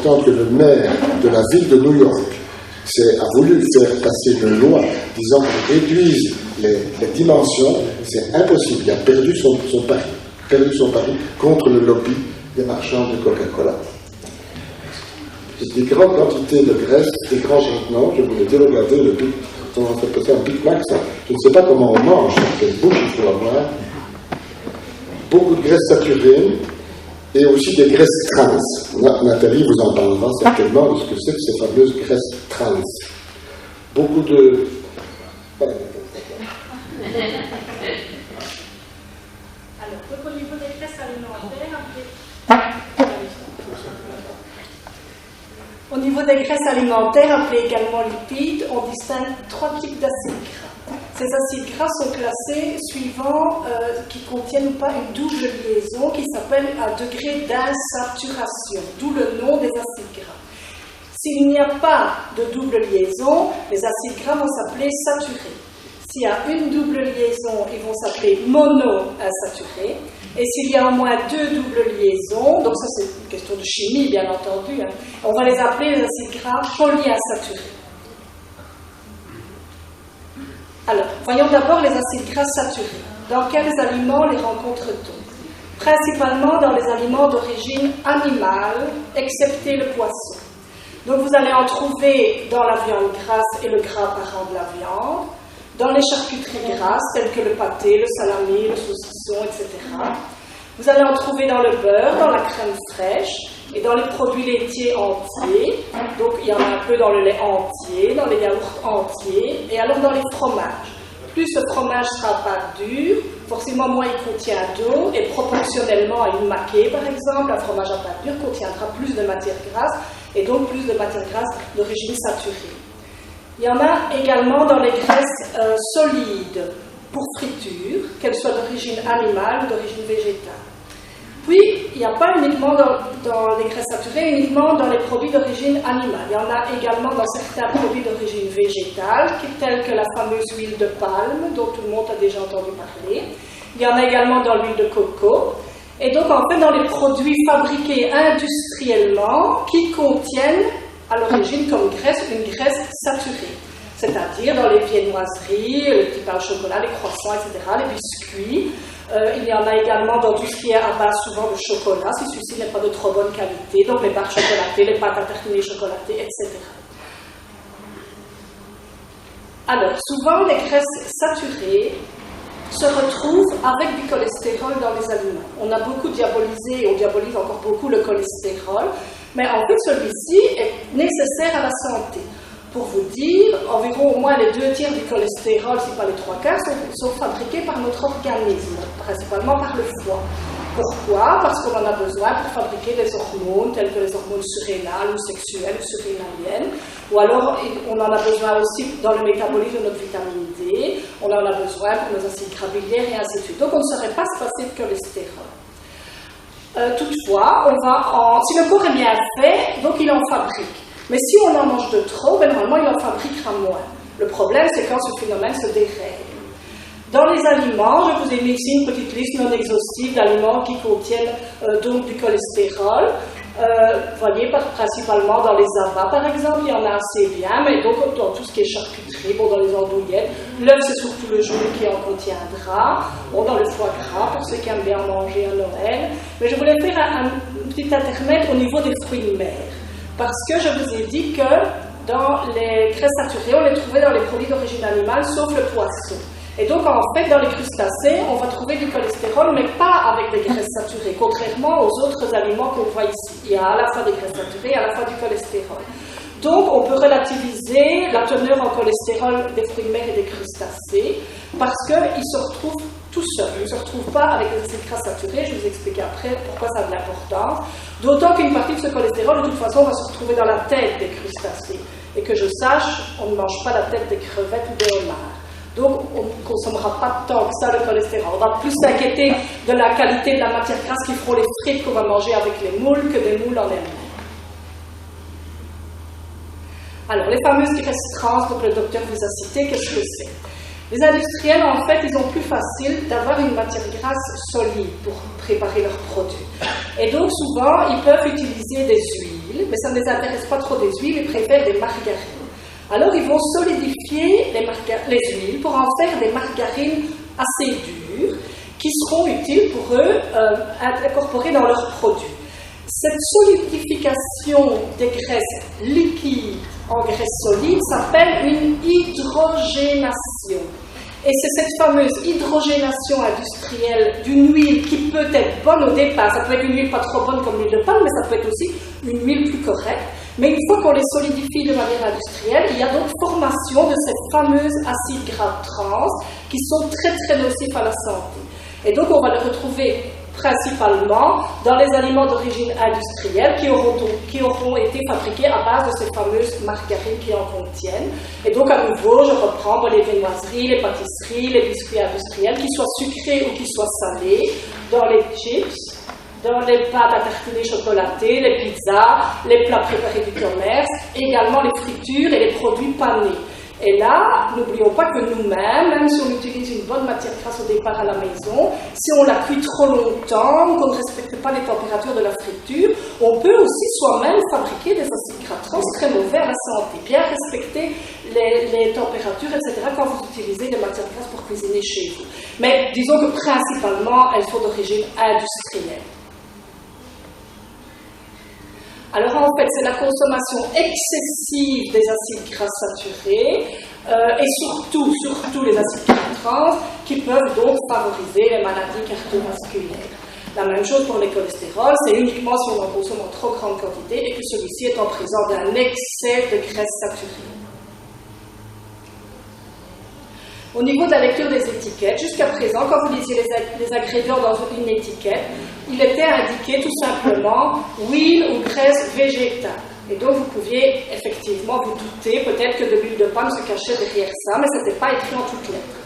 importante que le maire de la ville de New York a voulu faire passer une loi disant qu'on réduise les dimensions. C'est impossible. Il a perdu son pari contre le lobby des marchands de Coca-Cola. Des grandes quantités de graisse, des grands contenants, je voulais dire, regardez le Big, on a fait passer un Big Mac, ça. Je ne sais pas comment on mange, quelle bouche il faut avoir. Beaucoup de graisse saturée et aussi des graisses trans. Nathalie vous en parlera certainement de ce que c'est que ces fameuses graisses trans. Beaucoup de... Alors, donc au niveau des graisses alimentaires, au niveau des graisses alimentaires, appelées également lipides, on distingue 3 types d'acides gras. Ces acides gras sont classés suivant qui contiennent ou pas une double liaison qui s'appelle un degré d'insaturation, d'où le nom des acides gras. S'il n'y a pas de double liaison, les acides gras vont s'appeler saturés. S'il y a une double liaison, ils vont s'appeler monoinsaturés. Et s'il y a au moins 2 doubles liaisons, donc ça c'est une question de chimie bien entendu, hein, on va les appeler les acides gras polyinsaturés. Alors, voyons d'abord les acides gras saturés. Dans quels aliments les rencontre-t-on? Principalement dans les aliments d'origine animale, excepté le poisson. Donc vous allez en trouver dans la viande grasse et le gras apparent de la viande, dans les charcuteries grasses telles que le pâté, le salami, le saucisson, etc. Vous allez en trouver dans le beurre, dans la crème fraîche et dans les produits laitiers entiers. Donc il y en a un peu dans le lait entier, dans les yaourts entiers et alors dans les fromages. Plus ce fromage sera à pâte dure, forcément moins il contient d'eau et proportionnellement à une maquée par exemple, un fromage à pâte dure contiendra plus de matière grasse et donc plus de matière grasse d'origine saturée. Il y en a également dans les graisses solides pour friture, qu'elles soient d'origine animale ou d'origine végétale. Puis, il n'y a pas uniquement dans les graisses saturées, uniquement dans les produits d'origine animale. Il y en a également dans certains produits d'origine végétale, tels que la fameuse huile de palme, dont tout le monde a déjà entendu parler. Il y en a également dans l'huile de coco. Et donc, en fait, dans les produits fabriqués industriellement qui contiennent à l'origine comme graisse, une graisse saturée. C'est-à-dire dans les viennoiseries, les petits pains au chocolat, les croissants, etc., les biscuits. Il y en a également dans tout ce qui est à base souvent de chocolat, si celui-ci n'est pas de trop bonne qualité, donc les barres chocolatées, les pâtes à tartiner chocolatées, etc. Alors, souvent les graisses saturées se retrouvent avec du cholestérol dans les aliments. On a beaucoup diabolisé, et on diabolise encore beaucoup le cholestérol, mais en fait celui-ci est nécessaire à la santé. Pour vous dire, environ au moins les 2/3 du cholestérol, si pas les 3/4, sont fabriqués par notre organisme, principalement par le foie. Pourquoi? Parce qu'on en a besoin pour fabriquer des hormones, telles que les hormones surrénales ou sexuelles ou surrénaliennes. Ou alors, on en a besoin aussi dans le métabolisme de notre vitamine D, on en a besoin pour nos acides gras biliaires et ainsi de suite. Donc, on ne saurait pas se passer de cholestérol. Toutefois, si le corps est bien fait, donc il en fabrique. Mais si on en mange de trop, normalement, il en fabriquera moins. Le problème, c'est quand ce phénomène se dérègle. Dans les aliments, je vous ai mis ici une petite liste non exhaustive d'aliments qui contiennent donc du cholestérol. Vous voyez, principalement dans les abats, par exemple, il y en a assez bien, mais donc dans tout ce qui est charcuterie, dans les andouillettes, l'œuf, c'est surtout le jaune qui en contiendra, dans le foie gras, pour ceux qui aiment bien manger à Noël. Mais je voulais faire un petit intermède au niveau des fruits de mer. Parce que je vous ai dit que dans les graisses saturées, on les trouvait dans les produits d'origine animale, sauf le poisson. Et donc, en fait, dans les crustacés, on va trouver du cholestérol, mais pas avec des graisses saturées, contrairement aux autres aliments qu'on voit ici. Il y a à la fois des graisses saturées et à la fois du cholestérol. Donc, on peut relativiser la teneur en cholestérol des fruits de mer et des crustacés, parce qu'ils se retrouvent tout seuls. Ils ne se retrouvent pas avec des acides gras saturés. Je vais vous expliquer après pourquoi ça a de l'importance. D'autant qu'une partie de ce cholestérol, de toute façon, va se retrouver dans la tête des crustacés. Et que je sache, on ne mange pas la tête des crevettes ou des homards. Donc, on ne consommera pas tant que ça le cholestérol. On va plus s'inquiéter de la qualité de la matière grasse qui feront les frites qu'on va manger avec les moules que des moules en elles-mêmes. Alors, les fameuses graisses trans, donc le docteur vous a cité, qu'est-ce que c'est? Les industriels, en fait, ils ont plus facile d'avoir une matière grasse solide pour préparer leurs produits. Et donc, souvent, ils peuvent utiliser des huiles huiles, mais ça ne les intéresse pas trop des huiles, ils préfèrent des margarines. Alors ils vont solidifier les huiles pour en faire des margarines assez dures qui seront utiles pour eux à incorporer dans leurs produits. Cette solidification des graisses liquides en graisse solide s'appelle une hydrogénation. Et c'est cette fameuse hydrogénation industrielle d'une huile qui peut être bonne au départ. Ça peut être une huile pas trop bonne comme l'huile de palme, mais ça peut être aussi une huile plus correcte. Mais une fois qu'on les solidifie de manière industrielle, il y a donc formation de ces fameuses acides gras trans qui sont très très nocifs à la santé. Et donc on va les retrouver principalement dans les aliments d'origine industrielle qui auront été fabriqués à base de ces fameuses margarines qui en contiennent. Et donc à nouveau, je reprends les viennoiseries, les pâtisseries, les biscuits industriels, qu'ils soient sucrés ou qu'ils soient salés, dans les chips, dans les pâtes à tartiner chocolatées, les pizzas, les plats préparés du commerce, également les fritures et les produits panés. Et là, n'oublions pas que nous-mêmes, même si on utilise une bonne matière grasse au départ à la maison, si on la cuit trop longtemps ou qu'on ne respecte pas les températures de la friture, on peut aussi soi-même fabriquer des acides gras trans très mauvais à la santé. Bien respecter les températures, etc. quand vous utilisez des matières grasses pour cuisiner chez vous. Mais disons que principalement, elles sont d'origine industrielle. Alors en fait, c'est la consommation excessive des acides gras saturés et surtout les acides gras trans qui peuvent donc favoriser les maladies cardiovasculaires. La même chose pour les cholestérols, c'est uniquement si on en consomme en trop grande quantité et que celui-ci est en présence d'un excès de graisse saturée. Au niveau de la lecture des étiquettes, jusqu'à présent, quand vous lisiez les ingrédients dans une étiquette, il était indiqué tout simplement huile ou graisse végétale. Et donc vous pouviez effectivement vous douter peut-être que de l'huile de palme se cachait derrière ça, mais ce n'était pas écrit en toutes lettres.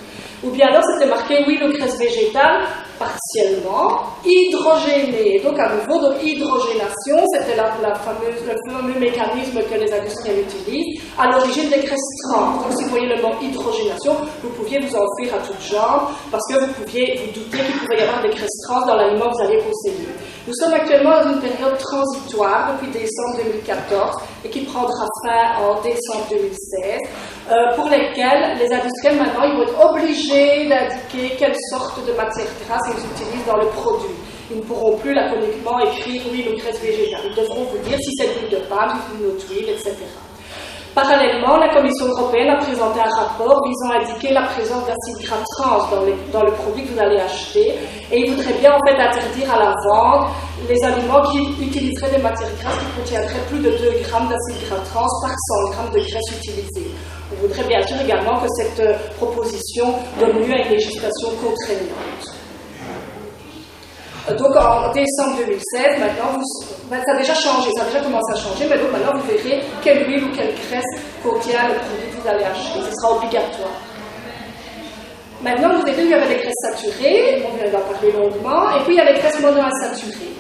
Ou bien alors c'était marqué huile ou graisse végétale partiellement hydrogénée. Et donc à nouveau, donc hydrogénation, c'était le fameux mécanisme que les industriels utilisent à l'origine des graisses trans. Donc si vous voyez le mot hydrogénation, vous pouviez vous enfuir à toutes jambes parce que vous pouviez vous douter qu'il pouvait y avoir des graisses trans dans l'aliment que vous alliez posséder. Nous sommes actuellement dans une période transitoire depuis décembre 2014 et qui prendra fin en décembre 2016, pour lesquelles les industriels maintenant ils vont être obligés d'indiquer quelle sorte de matière grasse ils utilisent dans le produit. Ils ne pourront plus laconiquement écrire huile ou graisse végétale. Ils devront vous dire si c'est de l'huile de palme, si c'est une autre huile, etc. Parallèlement, la Commission européenne a présenté un rapport visant à indiquer la présence d'acides gras trans dans le produit que vous allez acheter, et il voudrait bien en fait interdire à la vente les aliments qui utiliseraient des matières grasses qui contiendraient plus de 2 grammes d'acides gras trans par 100 grammes de graisse utilisée. On voudrait bien sûr également que cette proposition donne lieu à une législation contraignante. Donc en décembre 2016, maintenant, ça a déjà changé, ça a déjà commencé à changer, mais donc maintenant vous verrez quelle huile ou quelle graisse contient le produit que vous allez acheter. Ce sera obligatoire. Maintenant, vous avez vu, il y avait les graisses saturées, on vient d'en parler longuement, et puis il y a les graisses monoinsaturées.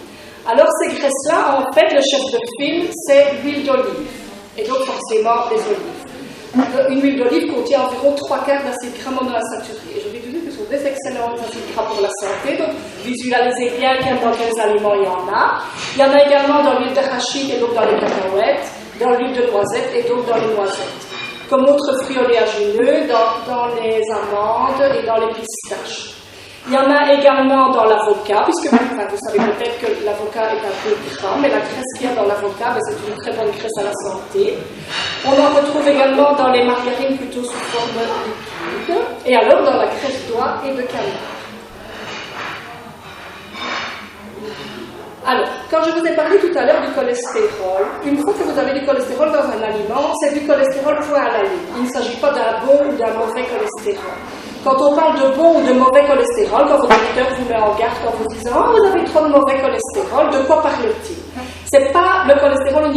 Alors ces graisses-là, en fait, le chef de file, c'est l'huile d'olive, et donc forcément les olives. Une huile d'olive contient environ 3/4 d'acides gras monoinsaturés. Et je vais vous dire que ce sont des excellents acides gras pour la santé, donc visualisez bien dans quels aliments il y en a. Il y en a également dans l'huile d'arachide et donc dans les cacahuètes, dans l'huile de noisette et donc dans les noisettes. Comme autres fruits oléagineux, dans les amandes et dans les pistaches. Il y en a également dans l'avocat, puisque vous savez peut-être que l'avocat est un peu gras, mais la graisse qu'il y a dans l'avocat, c'est une très bonne graisse à la santé. On en retrouve également dans les margarines plutôt sous forme liquide, et alors dans la graisse d'oie et de canard. Alors, quand je vous ai parlé tout à l'heure du cholestérol, une fois que vous avez du cholestérol dans un aliment, c'est du cholestérol point à la ligne. Il ne s'agit pas d'un bon ou d'un mauvais cholestérol. Quand on parle de bon ou de mauvais cholestérol, quand votre docteur vous met en garde en vous disant « Oh, vous avez trop de mauvais cholestérol », de quoi parle-t-il? C'est pas le cholestérol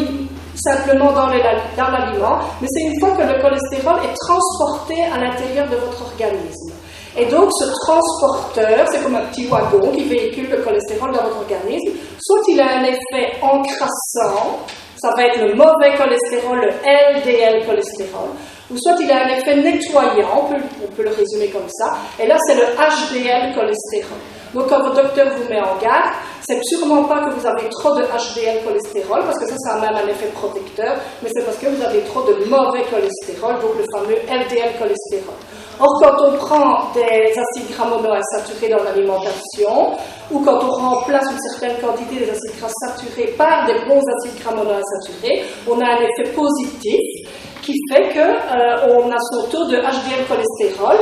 simplement dans l'aliment, mais c'est une fois que le cholestérol est transporté à l'intérieur de votre organisme. Et donc, ce transporteur, c'est comme un petit wagon qui véhicule le cholestérol dans votre organisme. Soit il a un effet encrassant, ça va être le mauvais cholestérol, le LDL cholestérol, ou soit il a un effet nettoyant, on peut le résumer comme ça, et là c'est le HDL cholestérol. Donc quand votre docteur vous met en garde, C'est sûrement pas que vous avez trop de HDL cholestérol, parce que ça a même un effet protecteur, mais c'est parce que vous avez trop de mauvais cholestérol, donc le fameux LDL cholestérol. Or, quand on prend des acides gras monoinsaturés dans l'alimentation, ou quand on remplace une certaine quantité des acides gras saturés par des bons acides gras monoinsaturés, on a un effet positif qui fait qu'on a son taux de HDL cholestérol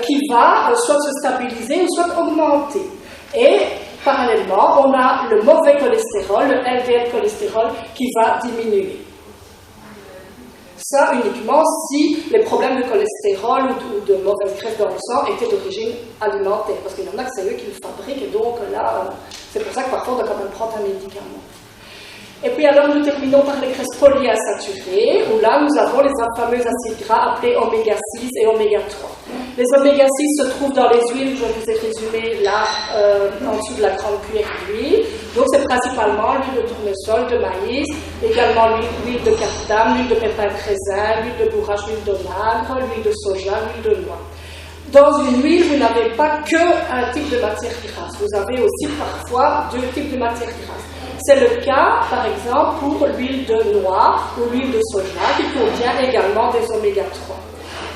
qui va soit se stabiliser ou soit augmenter. Et parallèlement, on a le mauvais cholestérol, le LDL cholestérol, qui va diminuer. Ça uniquement si les problèmes de cholestérol ou de mauvaise graisse dans le sang étaient d'origine alimentaire. Parce qu'il y en a que c'est eux qui le fabriquent, et donc là, c'est pour ça que parfois on doit quand même prendre un médicament. Et puis alors nous terminons par les graisses polyinsaturées, où là nous avons les fameux acides gras appelés oméga 6 et oméga 3. Les oméga 6 se trouvent dans les huiles, je vous ai résumé là en dessous de la grande cuillère d'huile. Donc c'est principalement l'huile de tournesol, de maïs, également l'huile de cardamome, l'huile de pépins de raisin, l'huile de bourrache, l'huile d'onagre, l'huile de soja, l'huile de noix. Dans une huile, vous n'avez pas qu'un type de matière grasse, vous avez aussi parfois deux types de matière grasse. C'est le cas, par exemple, pour l'huile de noix ou l'huile de soja qui contient également des oméga 3.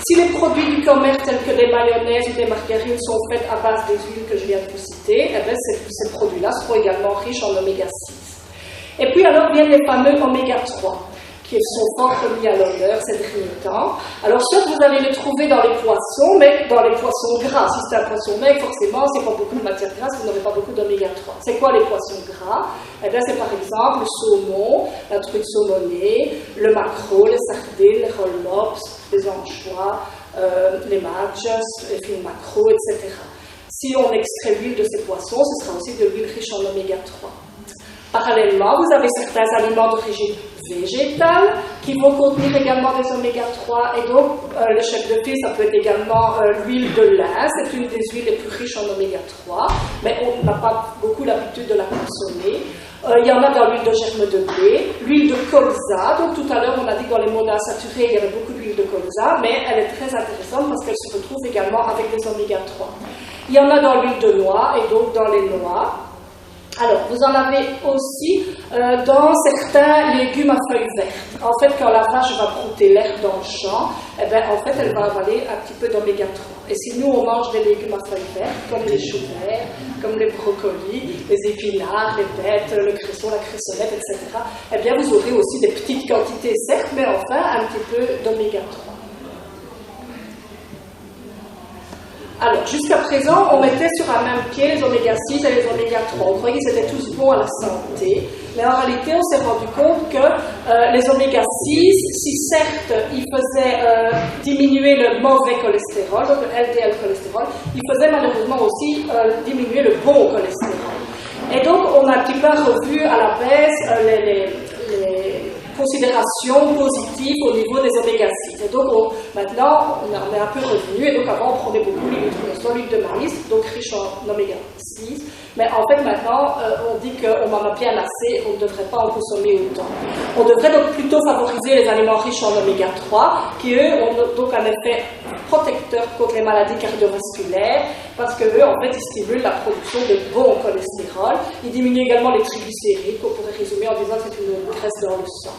Si les produits du commerce tels que des mayonnaises ou des margarines sont faits à base des huiles que je viens de vous citer, eh bien, ces produits-là seront également riches en oméga 6. Et puis alors viennent les fameux oméga 3 qui sont fort remis à l'honneur ces derniers temps. Alors, soit vous allez les trouver dans les poissons, mais dans les poissons gras. Si c'est un poisson maigre, forcément, c'est pas beaucoup de matière grasse, vous n'aurez pas beaucoup d'oméga 3. C'est quoi les poissons gras? Eh bien, c'est par exemple le saumon, la truite saumonée, le maquereau, les sardines, les roll-mops, les anchois, les matches, les filets maquereaux, etc. Si on extrait l'huile de ces poissons, ce sera aussi de l'huile riche en oméga 3. Parallèlement, vous avez certains aliments d'origine végétale qui vont contenir également des oméga 3 et donc le chef de file, ça peut être également l'huile de lin, c'est une des huiles les plus riches en oméga 3, mais on n'a pas beaucoup l'habitude de la consommer. Il y en a dans l'huile de germe de blé, l'huile de colza, donc tout à l'heure on a dit que dans les monoinsaturés il y avait beaucoup d'huile de colza, mais elle est très intéressante parce qu'elle se retrouve également avec des oméga 3. Il y en a dans l'huile de noix et donc dans les noix. Alors, vous en avez aussi dans certains légumes à feuilles vertes. En fait, quand la vache va brouter l'herbe dans le champ, eh bien, en fait, elle va avaler un petit peu d'oméga 3. Et si nous, on mange des légumes à feuilles vertes, comme les choux verts, comme les brocolis, les épinards, les bêtes, le cresson, la cressonnette, etc., eh bien, vous aurez aussi des petites quantités, certes, mais enfin, un petit peu d'oméga 3. Alors, jusqu'à présent, on mettait sur un même pied les oméga 6 et les oméga 3. On croyait qu'ils étaient tous bons à la santé. Mais en réalité, on s'est rendu compte que les oméga 6, si certes, ils faisaient diminuer le mauvais cholestérol, donc le LDL cholestérol, ils faisaient malheureusement aussi diminuer le bon cholestérol. Et donc, on a un petit peu revu à la baisse les considérations positives au niveau des oméga 6. Et donc, maintenant, on est un peu revenu. Et donc, avant, on prenait beaucoup l'huile de maïs, donc riche en oméga 6. Mais en fait, maintenant, on dit qu'on en a bien assez, on ne devrait pas en consommer autant. On devrait donc plutôt favoriser les aliments riches en oméga 3, qui, eux, ont donc un effet protecteur contre les maladies cardiovasculaires, parce qu'eux, en fait, ils stimulent la production de bon cholestérol. Ils diminuent également les triglycérides, qu'on pourrait résumer en disant que c'est une graisse dans le sang.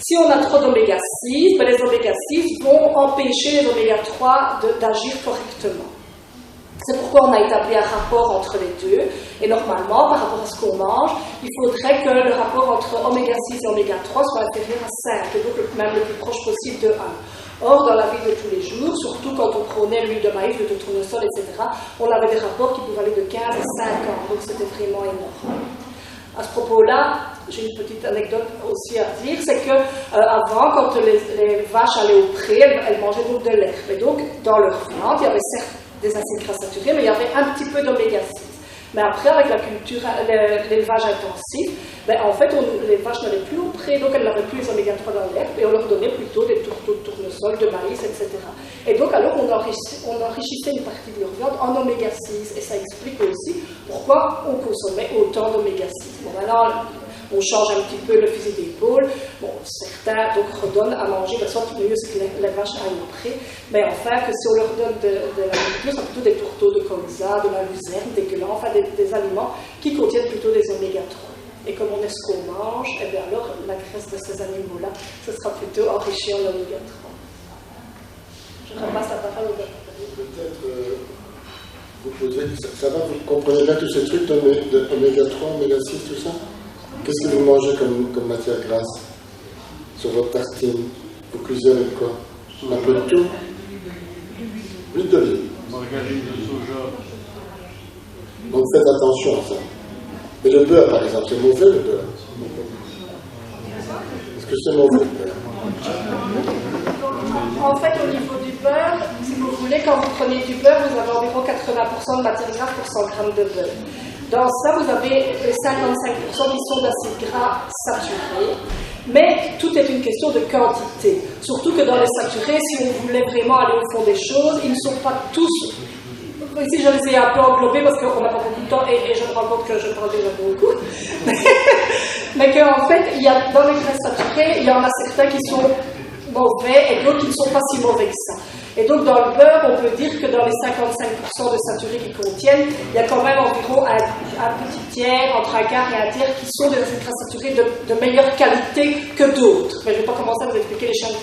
Si on a trop d'oméga 6, ben les oméga 6 vont empêcher les oméga 3 d'agir correctement. C'est pourquoi on a établi un rapport entre les deux. Et normalement, par rapport à ce qu'on mange, il faudrait que le rapport entre oméga 6 et oméga 3 soit inférieur à 5, et donc même le plus proche possible de 1. Or, dans la vie de tous les jours, surtout quand on prenait l'huile de maïs, l'huile de tournesol, etc., on avait des rapports qui pouvaient aller de 15 à 50, donc c'était vraiment énorme. À ce propos-là, j'ai une petite anecdote aussi à dire, c'est que avant, quand les vaches allaient au pré, elles mangeaient donc de l'herbe. Et donc, dans leur viande, il y avait certes des acides gras saturés, mais il y avait un petit peu d'oméga 6. Mais après, avec la culture, l'élevage intensif, ben, en fait, les vaches n'allaient plus au pré, donc elles n'avaient plus les oméga 3 dans l'herbe, et on leur donnait plutôt des tourteaux de tournesol, de maïs, etc. Et donc, alors, on enrichissait une partie de leur viande en oméga 6, et ça explique aussi pourquoi on consommait autant d'oméga 6. Bon, maintenant, on change un petit peu le fusil d'épaule. Bon, certains certains donc, redonnent à manger, ben, soit mieux c'est que les vaches aillent après, mais enfin que si on leur donne de la nourriture, c'est plutôt des tourteaux de colza, de la luzerne, des glands, enfin des aliments qui contiennent plutôt des oméga 3. Et comme on est ce qu'on mange, et bien alors la graisse de ces animaux-là, ce sera plutôt enrichi en oméga 3. Je repasse la parole au docteur. Peut-être vous posez, ça va, vous comprenez bien tous ces trucs d'oméga 3, oméga 6, tout ça? Qu'est-ce que vous mangez comme matière grasse sur votre tartine? Vous cuisez avec quoi? Un peu de tout? L'huile d'olive. Margarine de soja. Donc faites attention à ça. Et le beurre, par exemple, c'est mauvais le beurre? Est-ce que c'est mauvais le beurre? En fait, au niveau du beurre, si vous voulez, quand vous prenez du beurre, vous avez environ 80% de matière grasse pour 100 grammes de beurre. Dans ça, vous avez les 55% qui sont d'acides gras saturés. Mais tout est une question de quantité. Surtout que dans les saturés, si on voulait vraiment aller au fond des choses, ils ne sont pas tous... Ici, je les ai un peu englobés parce qu'on n'a pas beaucoup de temps et je me rends compte que je parle déjà beaucoup. Mais qu'en fait, il y a, dans les graisses saturées, il y en a certains qui sont mauvais et d'autres qui ne sont pas si mauvais que ça. Et donc, dans le beurre, on peut dire que dans les 55% de saturés qu'ils contiennent, il y a quand même environ un petit tiers, entre un quart et un tiers, qui sont des acides gras saturés de meilleure qualité que d'autres. Mais je ne vais pas commencer à vous expliquer les champs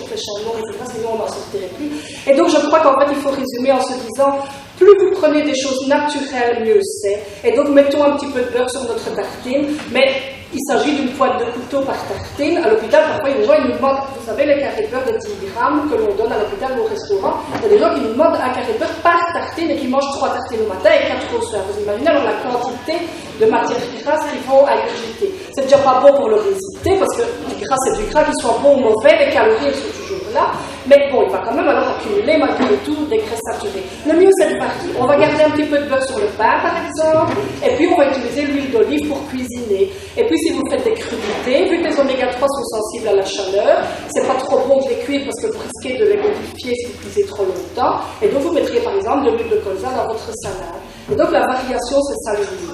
noirs, etc., sinon on n'en sortirait plus. Et donc, je crois qu'en fait, il faut résumer en se disant, plus vous prenez des choses naturelles, mieux c'est. Et donc, mettons un petit peu de beurre sur notre tartine, mais il s'agit d'une pointe de couteau par tartine. À l'hôpital, parfois, il y a des gens qui nous demandent, vous savez, les carrés de beurre de 10 grammes que l'on donne à l'hôpital ou au restaurant, il y a des gens qui nous demandent un carré de beurre par tartine et qui mangent 3 tartines au matin et 4 au soir. Vous imaginez alors la quantité de matière grasse qu'ils vont ingurgiter. C'est déjà pas bon pour l'obésité, parce que le gras, c'est du gras, qu'il soit bon ou mauvais, les calories, elles sont toujours là. Mais bon, il va quand même alors accumuler malgré tout des graisses saturées. Le mieux, c'est de partir. On va garder un petit peu de beurre sur le pain, par exemple, et puis on va utiliser l'huile d'olive pour cuisiner. Et puis, si vous faites des crudités, vu que les oméga 3 sont sensibles à la chaleur, c'est pas trop bon de les cuire parce que vous risquez de les modifier si vous cuisez trop longtemps. Et donc, vous mettriez par exemple de l'huile de colza dans votre salade. Et donc, la variation, c'est ça le but.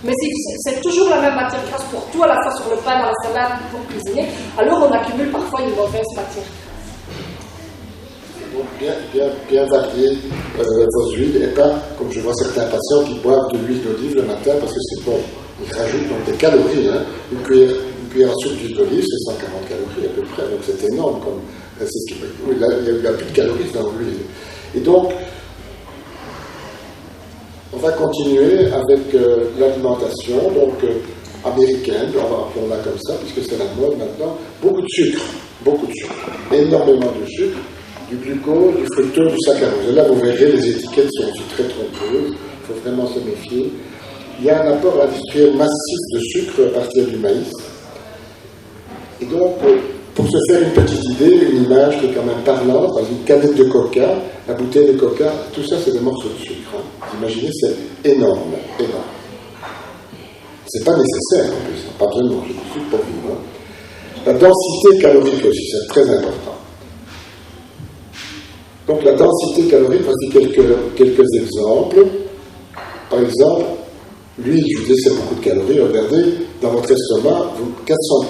Mais si c'est toujours la même matière grasse pour tout, à la fois sur le pain, dans la salade, pour cuisiner, alors on accumule parfois une mauvaise matière grasse. Donc bien varier vos huiles et pas, comme je vois certains patients qui boivent de l'huile d'olive le matin parce que c'est bon. Ils rajoutent donc des calories. Hein. Une cuillère à soupe d'huile d'olive, c'est 140 calories à peu près, donc c'est énorme. C'est ce qui, il n'y a plus de calories dans l'huile. Et donc, on va continuer avec l'alimentation donc américaine, appelons-la comme ça, puisque c'est la mode maintenant. Beaucoup de sucre, énormément de sucre, du glucose, du fructose, du saccharose. Et là, vous verrez, les étiquettes sont aussi très trompeuses, il faut vraiment se méfier. Il y a un apport industriel massif de sucre à partir du maïs. Et donc, pour se faire une petite idée, une image qui est quand même parlante, par exemple, une canette de coca, la bouteille de coca, tout ça, c'est des morceaux de sucre. Hein. Vous imaginez, c'est énorme. C'est pas nécessaire, en plus, pas besoin de manger du sucre pour vivre. Hein. La densité calorique aussi, c'est très important. Donc, la densité calorique, voici quelques exemples. Par exemple, l'huile, je vous dis, c'est beaucoup de calories. Regardez, dans votre estomac, 400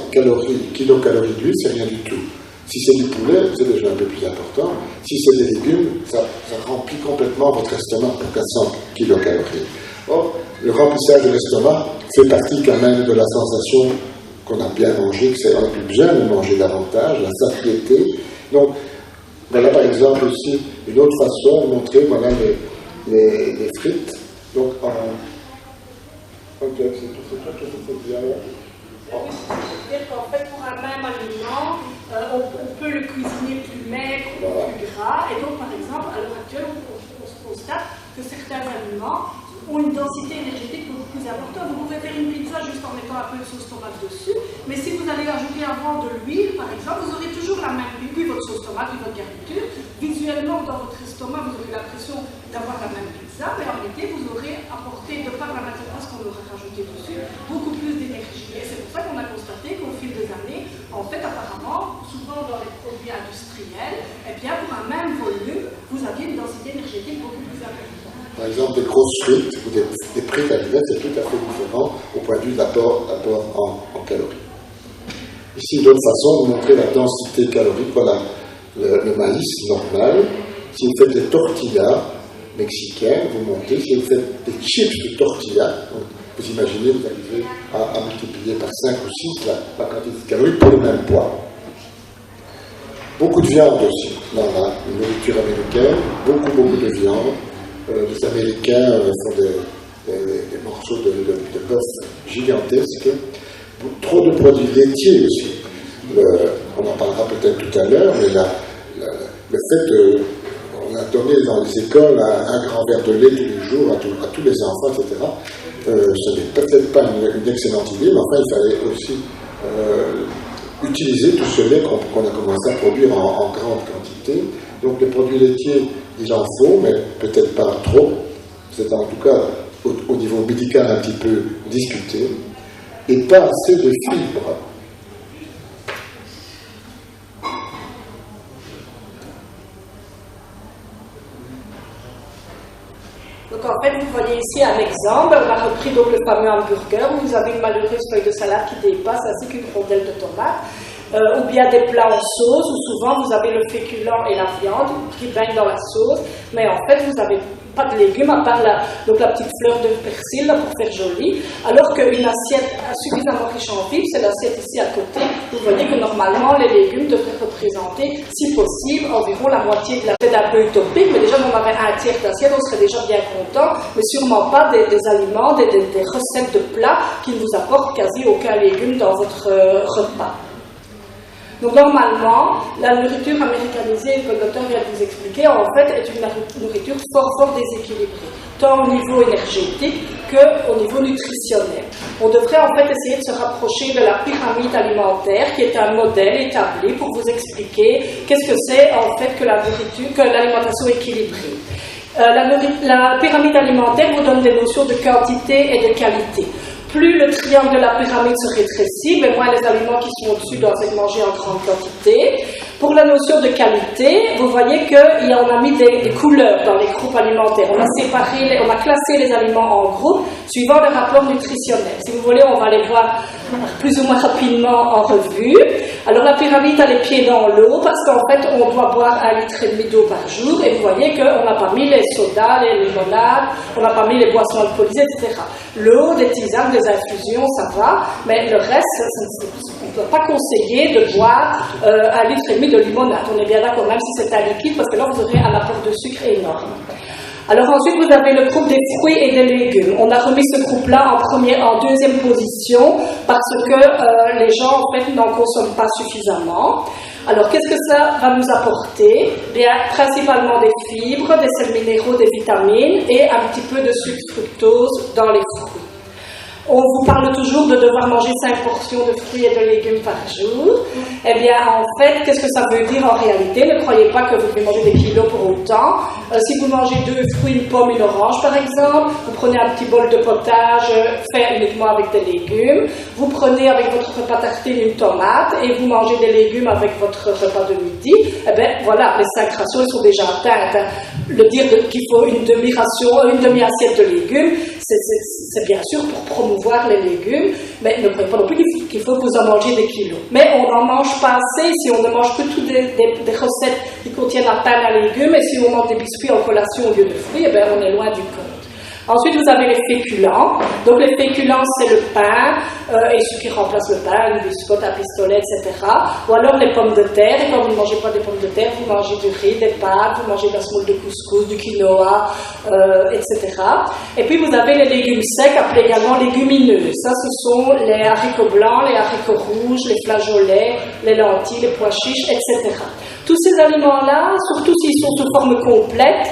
kilocalories d'huile, c'est rien du tout. Si c'est du poulet, c'est déjà un peu plus important. Si c'est des légumes, ça remplit complètement votre estomac pour 400 kilocalories. Or, le remplissage de l'estomac fait partie quand même de la sensation qu'on a bien mangé, que c'est un peu bien de manger davantage, la satiété. Donc, voilà par exemple aussi une autre façon de montrer voilà, les frites. Donc, C'est-à-dire qu'en fait, pour un même aliment, on peut le cuisiner plus maigre ou plus gras. Et donc, par exemple, à l'heure actuelle, on se constate que certains aliments ont une densité énergétique beaucoup plus importante. Vous pouvez faire une pizza juste en mettant un peu de sauce tomate dessus, mais si vous allez ajouter avant de l'huile, par exemple, vous aurez toujours la même huile, puis votre sauce tomate, puis votre garniture. Visuellement, dans votre estomac, vous aurez l'impression d'avoir la même pizza, mais en réalité, vous aurez apporté, de par la matière grasse qu'on aura rajouté dessus, beaucoup plus d'énergie. Et c'est pour ça qu'on a constaté qu'au fil des années, en fait, apparemment, souvent dans les produits industriels, eh bien, pour un même volume, vous aviez une densité énergétique beaucoup plus importante. Par exemple, des grosses frites ou des frites à l'hiver, c'est tout à fait différent au point de vue de l'apport en calories. ici une autre façon de montrer la densité calorique. Voilà le maïs normal. Si vous faites des tortillas mexicaines, vous montez. Si vous faites des chips de tortillas, donc vous imaginez, vous arrivez à multiplier par 5 ou 6 la quantité de calories pour le même poids. Beaucoup de viande aussi dans la nourriture américaine, beaucoup de viande. Les Américains font des morceaux de bœuf gigantesques. Trop de produits laitiers aussi. On en parlera peut-être tout à l'heure, mais le fait on a donné dans les écoles un grand verre de lait tous les jours à tous les enfants, etc. Ce n'est peut-être pas une excellente idée, mais enfin il fallait aussi utiliser tout ce lait qu'on a commencé à produire en grande quantité. Donc les produits laitiers, il en faut, mais peut-être pas trop. C'est en tout cas au niveau médical un petit peu discuté. Et pas assez de fibres. Donc en fait, vous voyez ici un exemple. On a repris donc le fameux hamburger où vous avez une malheureuse feuille de salade qui dépasse ainsi qu'une rondelle de tomate. Ou bien des plats en sauce où souvent vous avez le féculent et la viande qui baignent dans la sauce. Mais en fait, vous n'avez pas de légumes à part la petite fleur de persil là, pour faire joli. Alors qu'une assiette suffisamment riche en fibres, c'est l'assiette ici à côté. Vous voyez que normalement, les légumes devraient représenter, si possible, environ la moitié de la tête un peu utopique. Mais déjà, on aurait un tiers d'assiette, on serait déjà bien content. Mais sûrement pas des aliments, des recettes de plats qui ne vous apportent quasi aucun légume dans votre repas. Donc normalement, la nourriture américanisée, que le docteur vient de vous expliquer, en fait, est une nourriture fort déséquilibrée, tant au niveau énergétique qu'au niveau nutritionnel. On devrait en fait essayer de se rapprocher de la pyramide alimentaire, qui est un modèle établi pour vous expliquer qu'est-ce que c'est en fait que l'alimentation équilibrée. La pyramide alimentaire vous donne des notions de quantité et de qualité. Plus le triangle de la pyramide se rétrécit, mais moins les aliments qui sont au-dessus doivent être mangés en grande quantité. Pour la notion de qualité, vous voyez qu'on a mis des couleurs dans les groupes alimentaires. On a classé les aliments en groupes suivant le rapport nutritionnel. Si vous voulez, on va les voir plus ou moins rapidement en revue. Alors la pyramide a les pieds dans l'eau parce qu'en fait, on doit boire 1,5 litre d'eau par jour. Et vous voyez qu'on n'a pas mis les sodas, les limonades, on n'a pas mis les boissons alcoolisées, etc. L'eau, des tisanes, des infusions, ça va, mais le reste, on ne peut pas conseiller de boire 1,5 litre de limonade. On est bien d'accord, même si c'est un liquide, parce que là, vous aurez un apport de sucre énorme. Alors ensuite, vous avez le groupe des fruits et des légumes. On a remis ce groupe-là en deuxième position, parce que les gens, en fait, n'en consomment pas suffisamment. Alors, qu'est-ce que ça va nous apporter? Bien, principalement des fibres, des sels minéraux, des vitamines et un petit peu de sucre fructose dans les fruits. On vous parle toujours de devoir manger 5 portions de fruits et de légumes par jour. Eh bien, en fait, qu'est-ce que ça veut dire en réalité? Ne croyez pas que vous devez manger des kilos pour autant. Si vous mangez 2 fruits, une pomme, une orange, par exemple, vous prenez un petit bol de potage fait uniquement avec des légumes. Vous prenez avec votre repas tartine une tomate et vous mangez des légumes avec votre repas de midi. Eh bien, voilà, les 5 rations sont déjà atteintes. Le dire qu'il faut une demi-assiette de légumes, c'est bien sûr pour promouvoir les légumes, mais ne croyez pas non plus qu'il faut que vous en mangiez des kilos. Mais on n'en mange pas assez si on ne mange que toutes des recettes qui contiennent à peine un légume, et si on mange des biscuits en collation au lieu de fruits, eh bien on est loin du compte. Ensuite, vous avez les féculents. Donc, les féculents, c'est le pain et ce qui remplace le pain, une biscotte, un pistolet, etc. Ou alors les pommes de terre. Et quand vous ne mangez pas des pommes de terre, vous mangez du riz, des pâtes, vous mangez de la semoule de couscous, du quinoa, etc. Et puis, vous avez les légumes secs, appelés également légumineux. Ça, ce sont les haricots blancs, les haricots rouges, les flageolets, les lentilles, les pois chiches, etc. Tous ces aliments-là, surtout s'ils sont sous forme complète,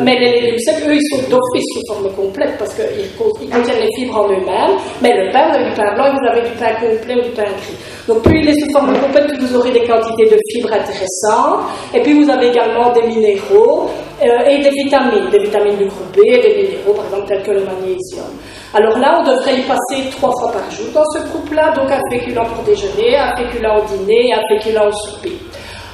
mais les légumes secs, eux, ils sont d'office sous forme complète parce qu'ils contiennent les fibres en eux-mêmes. Mais le pain, vous avez du pain blanc et vous avez du pain complet ou du pain gris. Donc plus il est sous forme complète, plus vous aurez des quantités de fibres intéressantes. Et puis vous avez également des minéraux et des vitamines du groupe B, et des minéraux, par exemple, tels que le magnésium. Alors là, on devrait y passer 3 fois par jour dans ce groupe-là. Donc un féculent pour déjeuner, un féculent au dîner et un féculent au souper.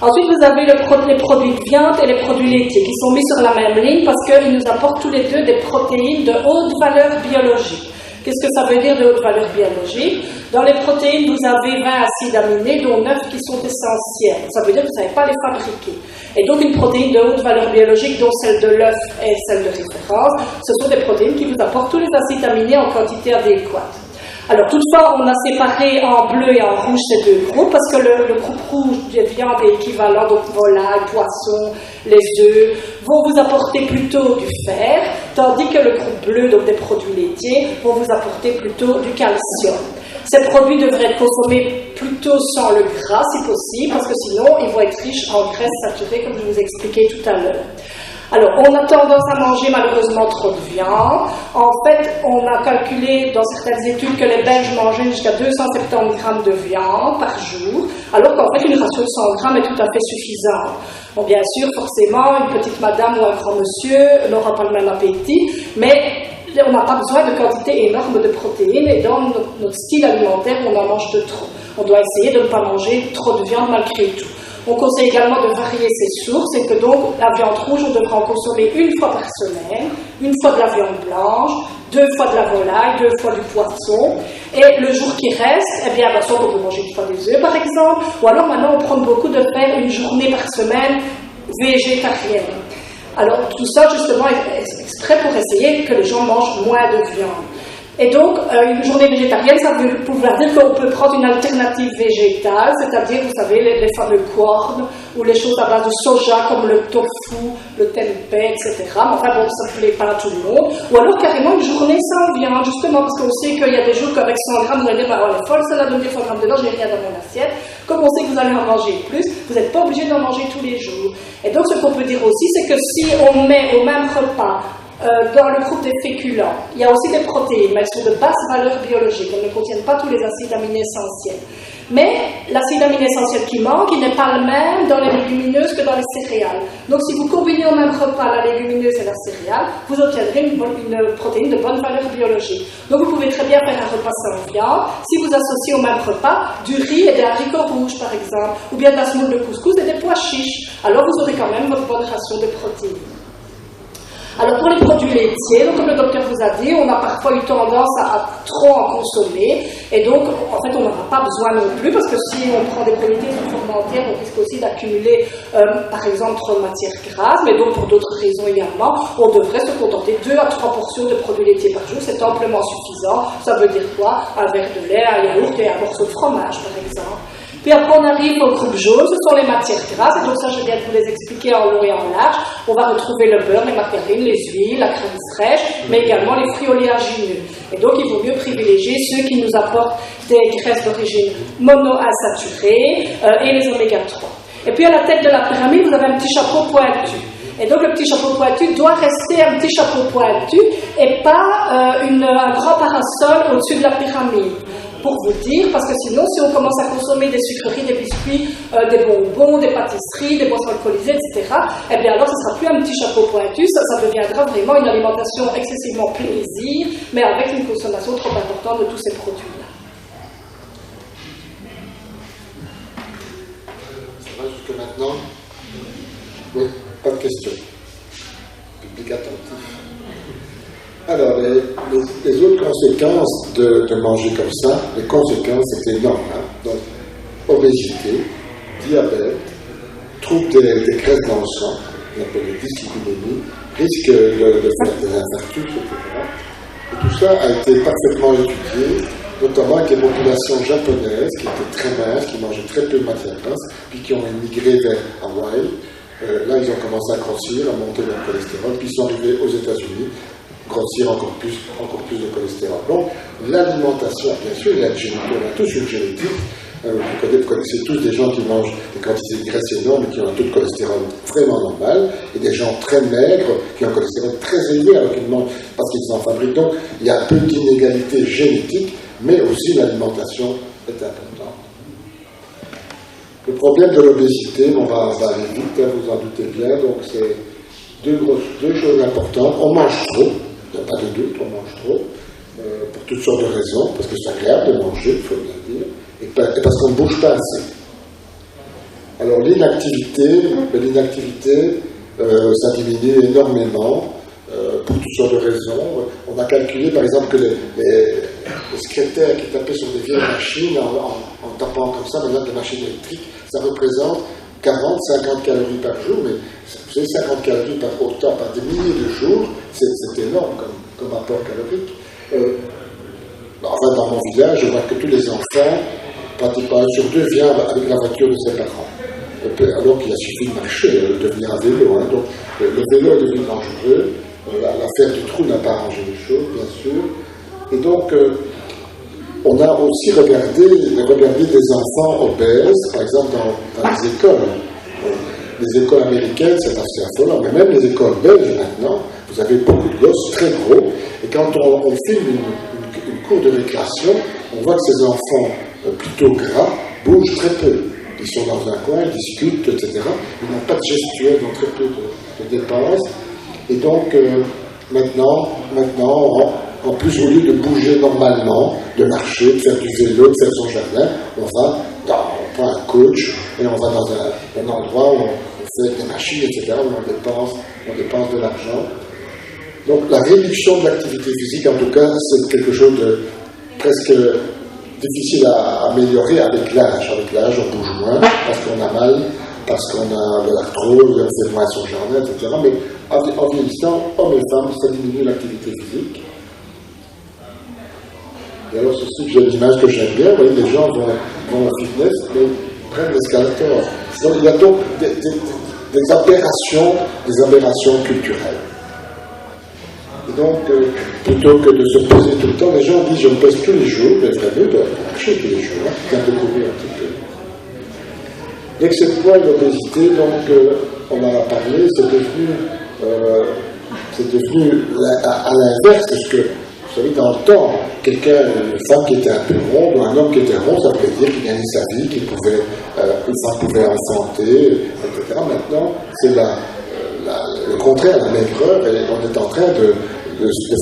Ensuite, vous avez les produits de viande et les produits laitiers qui sont mis sur la même ligne parce qu'ils nous apportent tous les deux des protéines de haute valeur biologique. Qu'est-ce que ça veut dire de haute valeur biologique? Dans les protéines, vous avez 20 acides aminés, dont 9 qui sont essentiels. Ça veut dire que vous ne savez pas les fabriquer. Et donc, une protéine de haute valeur biologique, dont celle de l'œuf et celle de référence, ce sont des protéines qui vous apportent tous les acides aminés en quantité adéquate. Alors, toutefois, on a séparé en bleu et en rouge ces deux groupes, parce que le groupe rouge des viandes est équivalent, donc volaille, poisson, les œufs, vont vous apporter plutôt du fer, tandis que le groupe bleu, donc des produits laitiers, vont vous apporter plutôt du calcium. Ces produits devraient être consommés plutôt sans le gras, si possible, parce que sinon, ils vont être riches en graisses saturées, comme je vous expliquais tout à l'heure. Alors, on a tendance à manger malheureusement trop de viande. En fait, on a calculé dans certaines études que les Belges mangeaient jusqu'à 270 grammes de viande par jour, alors qu'en fait, une ration de 100 grammes est tout à fait suffisante. Bon, bien sûr, forcément, une petite madame ou un grand monsieur n'aura pas le même appétit, mais on n'a pas besoin de quantité énorme de protéines, et dans notre style alimentaire, on en mange de trop. On doit essayer de ne pas manger trop de viande malgré tout. On conseille également de varier ses sources, et que donc la viande rouge, on devra en consommer une fois par semaine, une fois de la viande blanche, 2 fois de la volaille, 2 fois du poisson, et le jour qui reste, eh bien, soit on peut manger une fois des œufs par exemple, ou alors maintenant on prend beaucoup de faire une journée par semaine végétarienne. Alors tout ça justement exprès pour essayer que les gens mangent moins de viande. Et donc, une journée végétarienne, ça veut pouvoir dire qu'on peut prendre une alternative végétale, c'est-à-dire, vous savez, les fameux cordes, ou les choses à base de soja, comme le tofu, le tempeh, etc. Enfin bon, ça ne plaît pas à tout le monde. Ou alors, carrément, une journée sans viande, justement, parce qu'on sait qu'il y a des jours qu'avec 100 grammes, vous allez dire, bah, elle est folle, ça donne 100 grammes de viande, j'ai rien dans mon assiette. Comme on sait que vous allez en manger plus, vous n'êtes pas obligé d'en manger tous les jours. Et donc, ce qu'on peut dire aussi, c'est que si on met au même repas, dans le groupe des féculents, il y a aussi des protéines, mais elles sont de basse valeur biologique, elles ne contiennent pas tous les acides aminés essentiels. Mais l'acide aminé essentiel qui manque, il n'est pas le même dans les légumineuses que dans les céréales. Donc si vous combinez au même repas la légumineuse et la céréale, vous obtiendrez une protéine de bonne valeur biologique. Donc vous pouvez très bien faire un repas sans viande, si vous associez au même repas du riz et des haricots rouges par exemple, ou bien de la semoule de couscous et des pois chiches. Alors vous aurez quand même votre bonne ration de protéines. Alors pour les produits laitiers, donc comme le docteur vous a dit, on a parfois eu tendance à trop en consommer, et donc en fait on n'en a pas besoin non plus, parce que si on prend des produits laitiers sous forme entière, on risque aussi d'accumuler par exemple trop de matières grasses, mais donc pour d'autres raisons également, on devrait se contenter de 2 à 3 portions de produits laitiers par jour, c'est amplement suffisant. Ça veut dire quoi? Un verre de lait, un yaourt et un morceau de fromage par exemple. Puis après, on arrive au groupe jaune, ce sont les matières grasses, et donc ça, je viens de vous les expliquer en long et en large. On va retrouver le beurre, les margarines, les huiles, la crème fraîche, mais également les fruits oléagineux. Et donc, il vaut mieux privilégier ceux qui nous apportent des graisses d'origine monoinsaturée et les oméga 3. Et puis, à la tête de la pyramide, vous avez un petit chapeau pointu. Et donc, le petit chapeau pointu doit rester un petit chapeau pointu et pas un grand parasol au-dessus de la pyramide. Pour vous dire, parce que sinon, si on commence à consommer des sucreries, des biscuits, des bonbons, des pâtisseries, des boissons alcoolisées, etc., eh bien alors, ce ne sera plus un petit chapeau pointu, ça deviendra vraiment une alimentation excessivement plaisir, mais avec une consommation trop importante de tous ces produits-là. Ça va jusque maintenant? Oui, pas de questions. Public attentif. Alors, les autres conséquences de manger comme ça, les conséquences, c'est énorme. Hein? Donc, obésité, diabète, trouble des graisses dans le sang, on appelle les dyslipidémies, risque de faire des infarctus, etc. Et tout ça a été parfaitement étudié, notamment avec les populations japonaises qui étaient très minces, qui mangeaient très peu de matière grasse, puis qui ont émigré vers Hawaï. Là, ils ont commencé à grossir, à monter leur cholestérol, puis ils sont arrivés aux États-Unis, grossir encore plus de cholestérol. Donc, l'alimentation, bien sûr, il y a une génétique, on a tous une génétique. Vous connaissez tous des gens qui mangent des quantités de graisse énormes et qui ont un taux de cholestérol vraiment normal, et des gens très maigres qui ont un cholestérol très élevé alors qu'ils mangent parce qu'ils en fabriquent. Donc, il y a un peu d'inégalité génétique, mais aussi l'alimentation est importante. Le problème de l'obésité, on va aller vite, hein, vous en doutez bien, donc c'est deux choses importantes. On mange trop. Il n'y a pas de doute, on mange trop, pour toutes sortes de raisons, parce que c'est agréable de manger, il faut bien dire, et parce qu'on ne bouge pas assez. Alors l'inactivité, ça diminue énormément pour toutes sortes de raisons. On a calculé, par exemple, que les secrétaires qui tapaient sur des vieilles machines en tapant comme ça, maintenant des machines électriques, ça représente 40-50 calories par jour, mais vous savez, 50 calories par des milliers de jours, c'est énorme comme apport calorique. Enfin, dans mon village, je vois que tous les enfants, pratiquement un sur deux, viennent avec la voiture de ses parents. Alors qu'il a suffi de marcher, de venir à vélo. Hein. Donc, le vélo est devenu dangereux. L'affaire du trou n'a pas arrangé les choses, bien sûr. Et donc, on a aussi regardé des enfants obèses, par exemple dans les écoles. Les écoles américaines, c'est assez affolant, mais même les écoles belges maintenant, vous avez beaucoup de gosses très gros. Et quand on filme une cour de récréation, on voit que ces enfants plutôt gras bougent très peu. Ils sont dans un coin, ils discutent, etc. Ils n'ont pas de gestuelle, ils ont très peu de dépenses. Et donc, maintenant, en plus, au lieu de bouger normalement, de marcher, de faire du vélo, de faire son jardin, on prend un coach et on va dans un endroit où on fait des machines, etc., où on dépense de l'argent. Donc, la réduction de l'activité physique, en tout cas, c'est quelque chose de presque difficile à améliorer avec l'âge. Avec l'âge, on bouge moins parce qu'on a mal, parce qu'on a de l'arthrose, on fait moins son jardin, etc. Mais en vieillissant, hommes et femmes, ça diminue l'activité physique. Et alors, ceci, j'ai l'image que j'aime bien, vous voyez, les gens vont au fitness, mais prennent l'escalator. Donc, il y a donc des aberrations culturelles. Et donc, plutôt que de se poser tout le temps, les gens disent je me pèse tous les jours, mais vraiment, ils doivent marcher tous les jours, bien de courir un petit peu. L'excès de poids et l'obésité, donc, on en a parlé, c'est devenu à l'inverse, parce que, vous savez, dans le temps, une femme qui était un peu ronde, ou un homme qui était rond, ça voulait dire qu'il gagnait sa vie, qu'une femme pouvait enfanter, etc. Maintenant, c'est le contraire, la maigreur, et on est en train de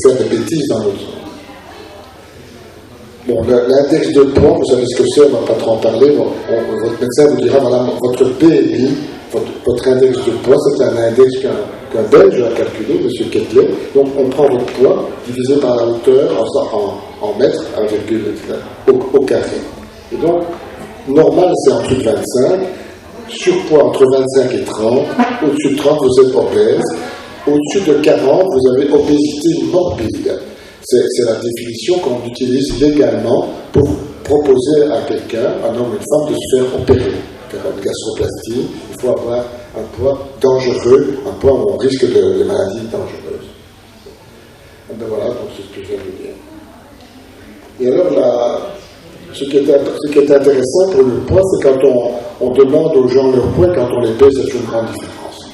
faire des bêtises dans notre monde. Bon, l'index de poids, vous savez ce que c'est, on ne va pas trop en parler. Votre médecin vous dira, voilà, votre BMI, votre index de poids, c'est un index qu'un Belge a calculé, M. Kettler. Donc, on prend votre poids divisé par la hauteur en mètres, 1,9 au carré. Et donc, normal, c'est en dessous de 25. Surpoids entre 25 et 30, au-dessus de 30, vous êtes obèse, au-dessus de 40, vous avez obésité morbide. C'est la définition qu'on utilise légalement pour proposer à quelqu'un, un homme ou une femme, de se faire opérer, faire une gastroplastie. Il faut avoir un poids dangereux, un poids où on risque de maladies dangereuses. Et bien voilà, donc c'est ce que je viens de dire. Et alors, ce qui est intéressant pour le poids, c'est quand on demande aux gens leur poids, quand on les pèse, c'est une grande différence.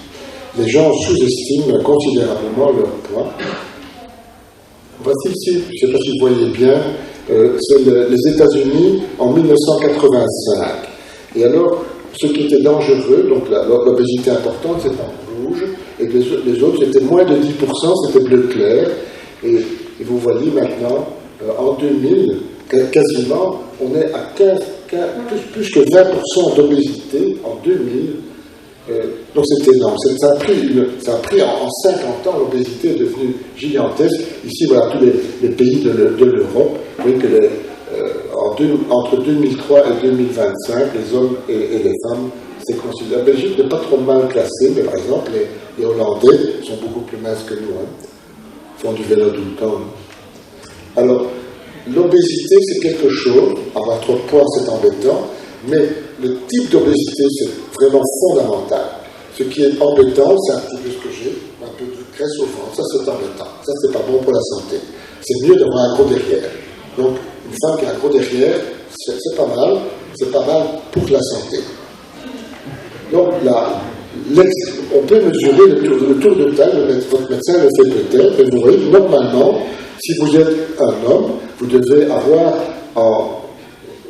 Les gens sous-estiment considérablement leur poids. Voici ici, je ne sais pas si vous voyez bien, c'est les États-Unis en 1985. Et alors, ce qui était dangereux, donc l'obésité importante, c'est en rouge, et les autres, c'était moins de 10%, c'était bleu clair. Et vous voyez maintenant, en 2000, quasiment, on est à plus que 20% d'obésité en 2000. Donc c'est énorme. Ça a pris en 50 ans, l'obésité est devenue gigantesque. Ici, voilà, tous les pays de l'Europe. Vous voyez que entre 2003 et 2025, les hommes et les femmes, c'est considéré. La Belgique n'est pas trop mal classée, mais par exemple, les Hollandais sont beaucoup plus minces que nous. Font du vélo tout le temps. Alors, l'obésité, c'est quelque chose. Avoir trop de poids, c'est embêtant. Mais le type d'obésité, c'est vraiment fondamental. Ce qui est embêtant, c'est un petit peu ce que j'ai, un peu de graisse au ventre. Ça, c'est embêtant. Ça, c'est pas bon pour la santé. C'est mieux d'avoir un gros derrière. Donc, une femme qui a un gros derrière, c'est pas mal. C'est pas mal pour la santé. Donc, là, on peut mesurer le tour de taille. Votre médecin le fait peut-être. Et vous voyez que normalement, si vous êtes un homme, vous devez avoir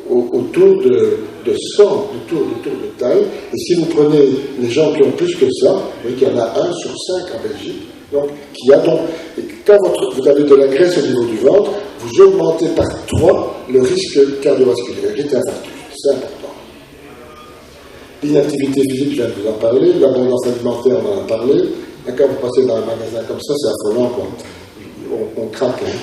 autour de 100 de tour de taille, et si vous prenez les gens qui ont plus que ça, vous voyez qu'il y en a 1 sur 5 en Belgique, donc, et quand vous avez de la graisse au niveau du ventre, vous augmentez par 3 le risque cardiovasculaire, infarctus, c'est important. L'inactivité physique, je viens de vous en parler, l'abondance alimentaire, on en a parlé, Et quand vous passez dans un magasin comme ça, c'est affolant, quoi. On craque. Hein.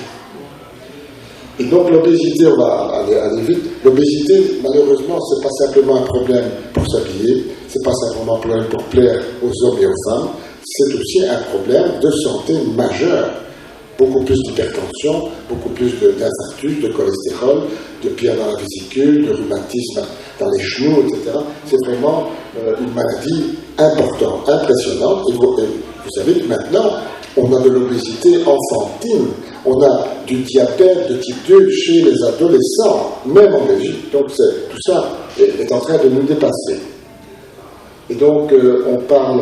Et donc l'obésité, on va aller vite, l'obésité, malheureusement, c'est pas simplement un problème pour s'habiller, c'est pas simplement un problème pour plaire aux hommes et aux femmes, c'est aussi un problème de santé majeur. Beaucoup plus d'hypertension, beaucoup plus d'infarctus, de cholestérol, de pierres dans la vésicule, de rhumatisme dans les genoux, etc. C'est vraiment une maladie importante, impressionnante. Et vous savez que maintenant, on a de l'obésité enfantine, on a du diabète de type 2 chez les adolescents, même en Belgique. Donc tout ça est en train de nous dépasser. Et donc on parle,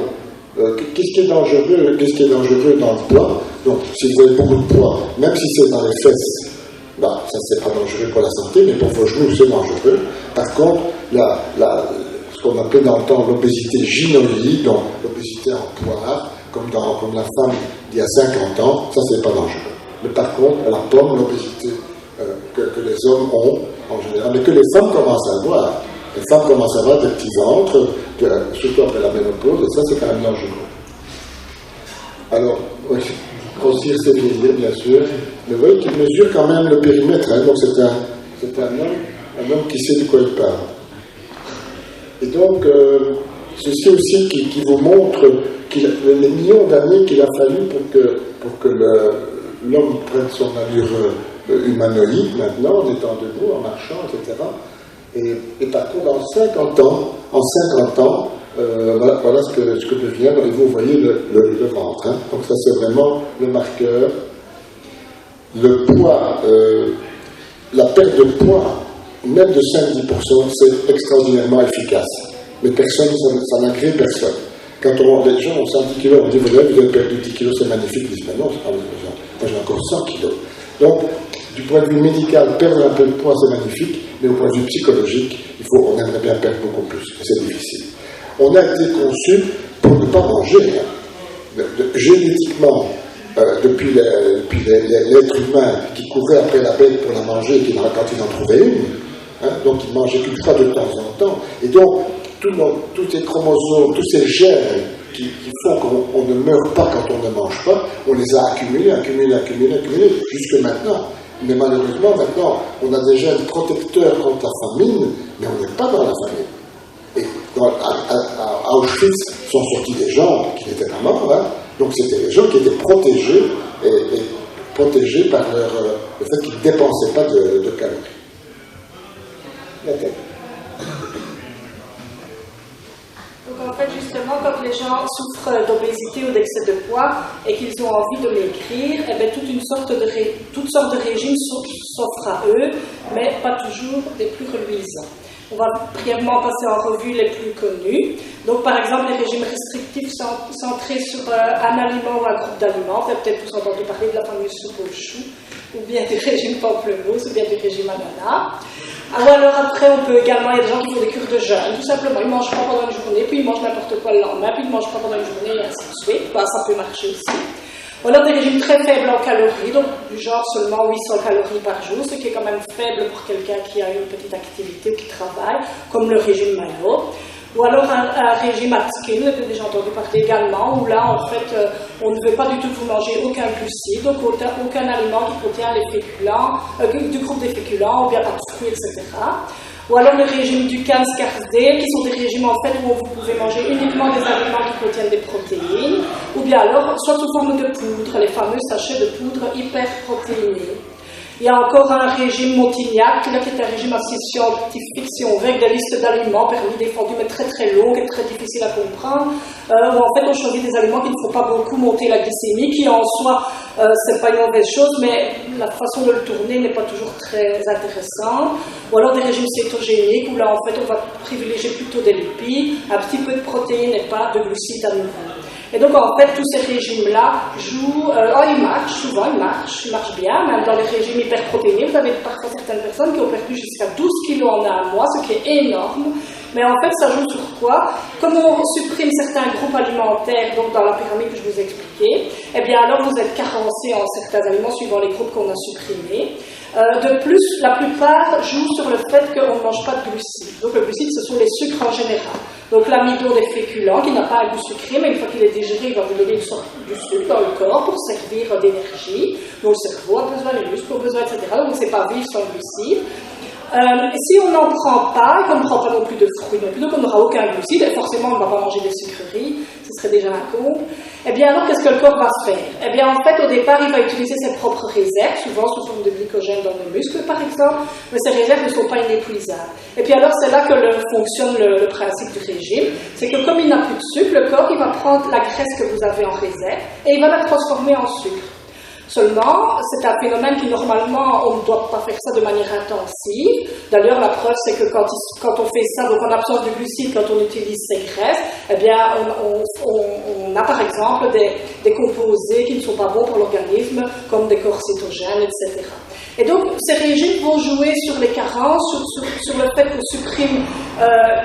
qu'est-ce qui est dangereux dans le poids? Donc si vous avez beaucoup de poids, même si c'est dans les fesses, bah, ça c'est pas dangereux pour la santé, mais pour vos genoux c'est dangereux. Par contre, ce qu'on appelait dans le temps l'obésité gynoïde, donc l'obésité en poire, comme la femme d'il y a 50 ans, ça c'est pas dangereux. Mais par contre, la pomme, l'obésité que les hommes ont en général, mais que les femmes commencent à avoir. Les femmes commencent à avoir des petits ventres, surtout après la ménopause, et ça c'est quand même dangereux. Alors, oui, grossir c'est vieillir, bien sûr, mais vous voyez qu'il mesure quand même le périmètre, hein, donc c'est un homme qui sait de quoi il parle. Et donc, ceci aussi qui vous montre les millions d'années qu'il a fallu pour que l'homme prenne son allure humanoïde maintenant, en étant debout, en marchant, etc. Et par contre, en 50 ans, voilà ce que devient, et vous voyez le ventre. Hein. Donc ça c'est vraiment le marqueur. Le poids, la perte de poids, même de 5-10%, c'est extraordinairement efficace. Mais personne, ça n'agrée personne. Quand les gens ont 110 kilos, on dit vous avez perdu 10 kilos, c'est magnifique. Ils disent mais non, c'est pas besoin. Moi j'ai encore 100 kilos. Donc, du point de vue médical, perdre un peu de poids, c'est magnifique, mais au point de vue psychologique, on aimerait bien perdre beaucoup plus, et c'est difficile. On a été conçu pour ne pas manger. Hein. Génétiquement, depuis l'être humain qui courait après la bête pour la manger quand il en trouvait une, hein, donc il mangeait qu'une fois de temps en temps, et donc tous ces chromosomes, tous ces gènes qui font qu'on ne meurt pas quand on ne mange pas, on les a accumulés jusque maintenant. Mais malheureusement, maintenant, on a des gènes protecteurs contre la famine, mais on n'est pas dans la famine. Et à Auschwitz sont sortis des gens qui n'étaient pas morts, hein. Donc c'était des gens qui étaient protégés, et protégés par le fait qu'ils ne dépensaient pas de calories. La tête. Donc en fait, justement, quand les gens souffrent d'obésité ou d'excès de poids et qu'ils ont envie de maigrir, eh bien, toutes sortes de régimes s'offrent à eux, mais pas toujours des plus reluisants. On va brièvement passer en revue les plus connus. Donc par exemple, les régimes restrictifs centrés sur un aliment ou un groupe d'aliments. Vous avez peut-être tous entendu parler de la fameuse soupe aux choux, ou bien du régime pamplemousse, ou bien du régime ananas. Ou alors après, on peut également, il y a des gens qui font des cures de jeûne, tout simplement, ils ne mangent pas pendant une journée, puis ils mangent n'importe quoi le lendemain, puis ils ne mangent pas pendant une journée, et ainsi de suite. Ben, ça peut marcher aussi. On a des régimes très faibles en calories, donc du genre seulement 800 calories par jour, ce qui est quand même faible pour quelqu'un qui a une petite activité ou qui travaille, comme le régime Mayo. Ou alors un régime Atkins, vous avez déjà entendu parler également, où là, en fait, on ne veut pas du tout vous manger aucun glucide, donc aucun aliment qui contient les féculents, du groupe des féculents, ou bien pas de fruits, etc. Ou alors le régime du Dukan-Skardé, qui sont des régimes en fait où vous pouvez manger uniquement des aliments qui contiennent des protéines, ou bien alors soit sous forme de poudre, les fameux sachets de poudre hyperprotéinés. Il y a encore un régime Montignac, là, qui est un régime assez scientifique, si on veut, avec des listes d'aliments permis défendus, mais très très longues et très difficiles à comprendre, où en fait on choisit des aliments qui ne font pas beaucoup monter la glycémie, qui en soi, c'est pas une mauvaise chose, mais la façon de le tourner n'est pas toujours très intéressante. Ou alors des régimes cétogéniques, où là en fait on va privilégier plutôt des lipides, un petit peu de protéines et pas de glucides à nouveau. Et donc, en fait, tous ces régimes-là jouent... ils marchent, souvent, ils marchent bien. Même dans les régimes hyperprotéinés, vous avez parfois certaines personnes qui ont perdu jusqu'à 12 kilos en un mois, ce qui est énorme. Mais en fait, ça joue sur quoi? Comme on supprime certains groupes alimentaires, donc dans la pyramide que je vous ai expliquée, eh bien alors vous êtes carencé en certains aliments suivant les groupes qu'on a supprimés. De plus, la plupart jouent sur le fait qu'on ne mange pas de glucides. Donc le glucide, ce sont les sucres en général. Donc l'amidon des féculents, qui n'a pas un goût sucré, mais une fois qu'il est digéré, il va vous donner une sorte de sucre dans le corps pour servir d'énergie. Donc le cerveau a besoin, les muscles ont besoin, etc. Donc c'est pas vivre sans glucides. Si on n'en prend pas, et qu'on ne prend pas non plus de fruits non plus, donc on n'aura aucun glucide, et forcément on ne va pas manger des sucreries, ce serait déjà un comble, eh bien alors qu'est-ce que le corps va faire? Eh bien en fait au départ il va utiliser ses propres réserves, souvent sous forme de glycogène dans nos muscles par exemple, mais ces réserves ne sont pas inépuisables. Et puis alors c'est là que fonctionne le principe du régime, c'est que comme il n'a plus de sucre, le corps il va prendre la graisse que vous avez en réserve et il va la transformer en sucre. Seulement, c'est un phénomène qui normalement, on ne doit pas faire ça de manière intensive. D'ailleurs, la preuve, c'est que quand on fait ça, donc on absorbe du glucide quand on utilise ces graisses, eh bien, on a par exemple des composés qui ne sont pas bons pour l'organisme, comme des corps cétogènes, etc. Et donc, ces régimes vont jouer sur les carences, sur le fait qu'on supprime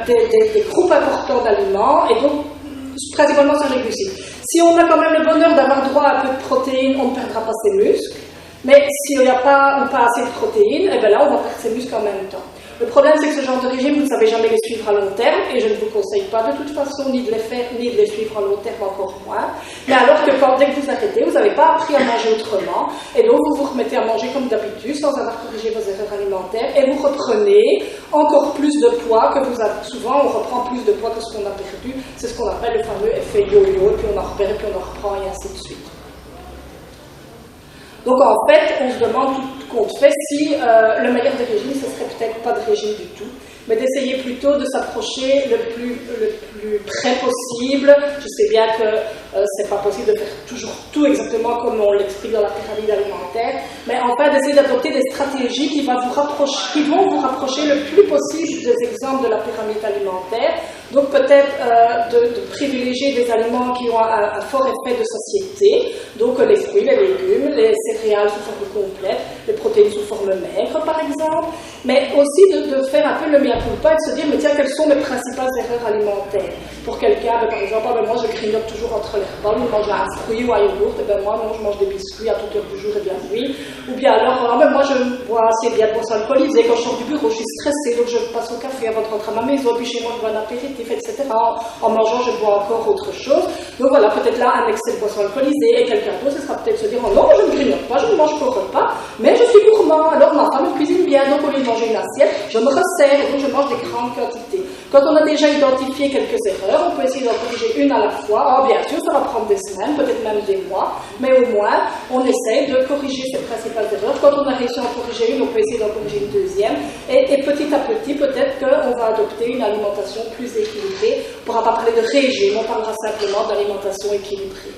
des groupes importants d'aliments, et donc, principalement sur les glucides. Si on a quand même le bonheur d'avoir droit à un peu de protéines, on ne perdra pas ses muscles. Mais s'il n'y a pas ou pas assez de protéines, eh bien là, on va perdre ses muscles en même temps. Le problème, c'est que ce genre de régime, vous ne savez jamais les suivre à long terme, et je ne vous conseille pas de toute façon ni de les faire, ni de les suivre à long terme, encore moins. Mais alors que dès que vous arrêtez, vous n'avez pas appris à manger autrement, et donc vous vous remettez à manger comme d'habitude, sans avoir corrigé vos erreurs alimentaires, et vous reprenez encore plus de poids que vous avez. Souvent, on reprend plus de poids que ce qu'on a perdu. C'est ce qu'on appelle le fameux effet yo-yo, et puis on en repère, et puis on en reprend, et ainsi de suite. Donc en fait, on se demande tout compte fait si le meilleur des régimes, ce serait peut-être pas de régime du tout, mais d'essayer plutôt de s'approcher le plus près possible. Je sais bien que c'est pas possible de faire toujours tout exactement comme on l'explique dans la pyramide alimentaire, mais en fait d'essayer d'adopter des stratégies qui vont vous rapprocher le plus possible des exemples de la pyramide alimentaire. Donc peut-être de privilégier des aliments qui ont un fort effet de satiété, donc les fruits, les légumes, les céréales sous forme complète, les protéines sous forme maigre par exemple, mais aussi de faire un peu le mea culpa et de se dire, mais tiens, quelles sont mes principales erreurs alimentaires? Pour quelqu'un, par exemple, moi je grignote toujours entre les repas, je mange un fruit ou un yogourt, et ben moi non, je mange des biscuits à toute heure du jour, et bien oui. Ou bien alors, moi je bois assez bien de boissons alcoolisées, quand je sors du bureau, je suis stressée, donc je passe au café avant de rentrer à ma maison, puis chez moi je bois un apéritif, etc. En mangeant, je bois encore autre chose. Donc voilà, peut-être là, un excès de boissons alcoolisées, et quelqu'un d'autre, ce sera peut-être se dire, oh non, je ne grignote pas, je ne mange pas au repas, mais je suis gourmand, alors ma femme cuisine bien, donc au lieu de manger une assiette, je me resserre, et donc je mange des grandes quantités. Quand on a déjà identifié quelques erreurs, on peut essayer d'en corriger une à la fois. Alors bien sûr, ça va prendre des semaines, peut-être même des mois, mais au moins, on essaye de corriger ces principales erreurs. Quand on a réussi à en corriger une, on peut essayer d'en corriger une deuxième. Et petit à petit, peut-être qu'on va adopter une alimentation plus équilibrée. On ne pourra pas parler de régime, on parlera simplement d'alimentation équilibrée.